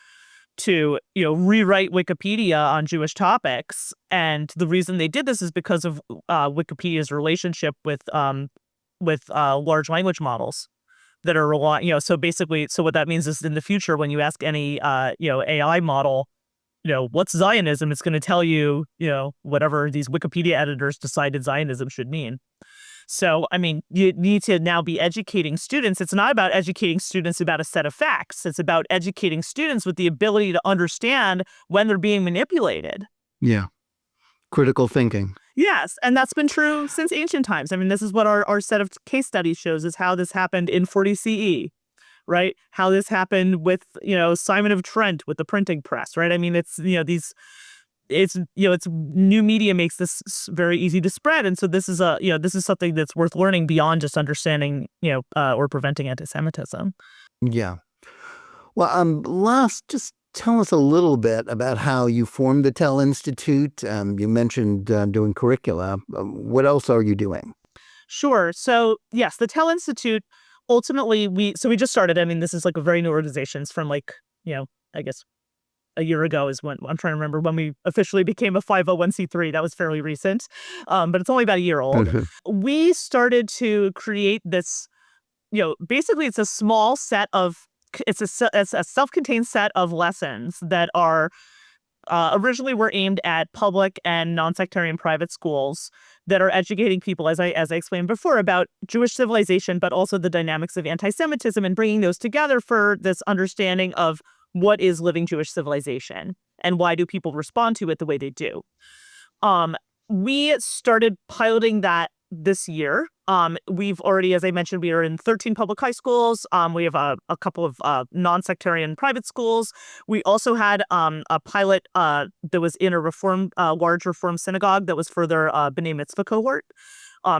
S2: to rewrite Wikipedia on Jewish topics. And the reason they did this is because of Wikipedia's relationship with large language models that are relying. So basically, what that means is in the future, when you ask any AI model, what's Zionism, it's going to tell you whatever these Wikipedia editors decided Zionism should mean. So, I mean, you need to now be educating students. It's not about educating students about a set of facts. It's about educating students with the ability to understand when they're being manipulated.
S1: Yeah. Critical thinking.
S2: Yes. And that's been true since ancient times. I mean, this is what our set of case studies shows, is how this happened in 40 CE, right? How this happened with, Simon of Trent with the printing press, right? I mean, it's, it's new media makes this very easy to spread, and so this is something that's worth learning beyond just understanding or preventing anti-Semitism.
S1: Yeah. Well, just tell us a little bit about how you formed the Tell Institute. You mentioned doing curricula. What else are you doing?
S2: Sure. So yes, the Tell Institute. Ultimately, we just started. I mean, this is like a very new organization. It's from I guess a year ago is when I'm trying to remember when we officially became a 501c3. That was fairly recent, but it's only about a year old. We started to create this, basically it's a small set of, it's a self-contained set of lessons that are originally were aimed at public and non-sectarian private schools that are educating people, as I explained before, about Jewish civilization, but also the dynamics of anti-Semitism, and bringing those together for this understanding of what is living Jewish civilization and why do people respond to it the way they do. We started piloting that this year. We've already, as I mentioned, we are in 13 public high schools. We have a couple of non-sectarian private schools. We also had a pilot that was in a large Reform synagogue that was for their B'nai Mitzvah cohort.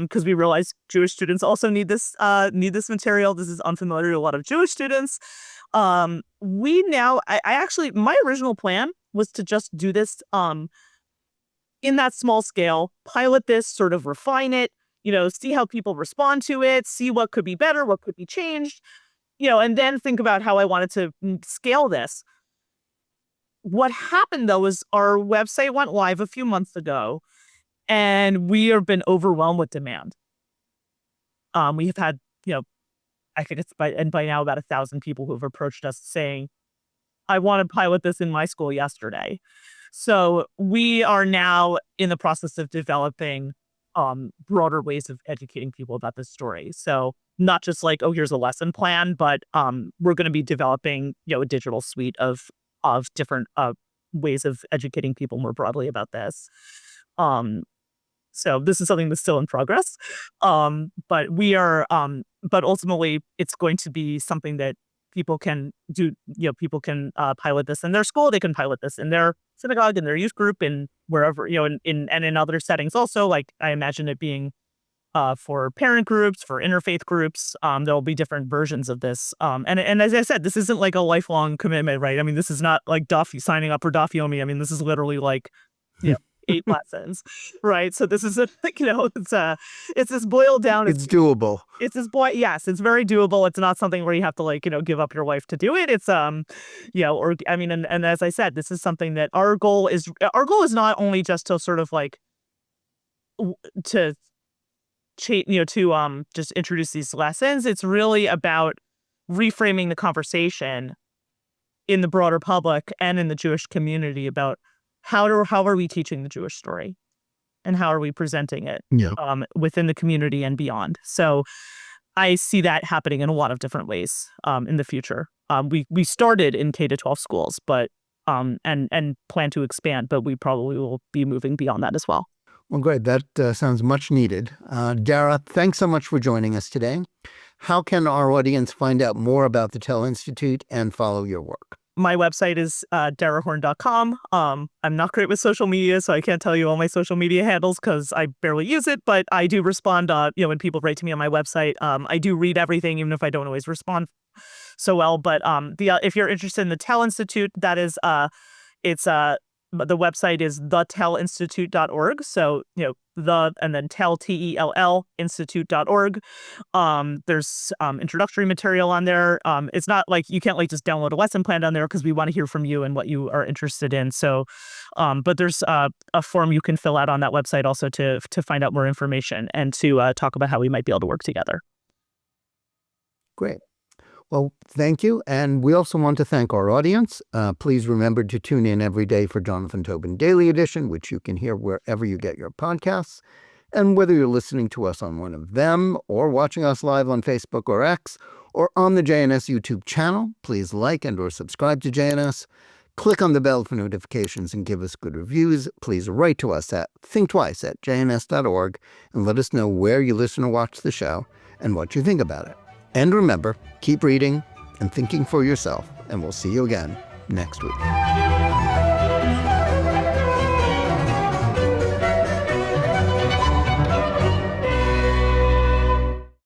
S2: Because we realized Jewish students also need this material. This is unfamiliar to a lot of Jewish students. I actually, my original plan was to just do this in that small scale, pilot this, sort of refine it, see how people respond to it, see what could be better, what could be changed, and then think about how I wanted to scale this. What happened, though, is our website went live a few months ago, and we have been overwhelmed with demand. We have had, I think it's by now about 1,000 people who have approached us saying, I want to pilot this in my school yesterday. So we are now in the process of developing broader ways of educating people about this story. So not just like, oh, here's a lesson plan, but we're going to be developing, a digital suite of different ways of educating people more broadly about this. So this is something that's still in progress. But we are, but ultimately it's going to be something that people can do. People can pilot this in their school. They can pilot this in their synagogue, in their youth group, and wherever, and in other settings also. Like I imagine it being for parent groups, for interfaith groups. There'll be different versions of this. And as I said, this isn't like a lifelong commitment, right? I mean, this is not like signing up for Dafyomi. I mean, this is literally like, 8 lessons, right? So this is it's this boiled down.
S1: It's doable.
S2: Yes, it's very doable. It's not something where you have to give up your life to do it. It's and as I said, this is something that our goal is not only just to sort of to just introduce these lessons. It's really about reframing the conversation in the broader public and in the Jewish community about how are we teaching the Jewish story and how are we presenting it within the community and beyond. So I see that happening in a lot of different ways in the future. We started in K-12 schools, but and plan to expand, but we probably will be moving beyond that as well.
S1: Well, great. That sounds much needed. Dara, thanks so much for joining us today. How can our audience find out more about the Tell Institute and follow your work?
S2: My website is darahorn.com. I'm not great with social media, so I can't tell you all my social media handles because I barely use it, but I do respond, when people write to me on my website. I do read everything, even if I don't always respond so well. But if you're interested in the Tell Institute, that is, the website is thetellinstitute.org. So, and then tell, T-E-L-L, institute.org. There's introductory material on there. It's not like you can't just download a lesson plan on there because we want to hear from you and what you are interested in. So, but there's a form you can fill out on that website also to find out more information and to talk about how we might be able to work together.
S1: Great. Well, thank you. And we also want to thank our audience. Please remember to tune in every day for Jonathan Tobin Daily Edition, which you can hear wherever you get your podcasts. And whether you're listening to us on one of them or watching us live on Facebook or X or on the JNS YouTube channel, please like and or subscribe to JNS. Click on the bell for notifications and give us good reviews. Please write to us at thinktwice@jns.org and let us know where you listen or watch the show and what you think about it. And remember, keep reading and thinking for yourself, and we'll see you again next week.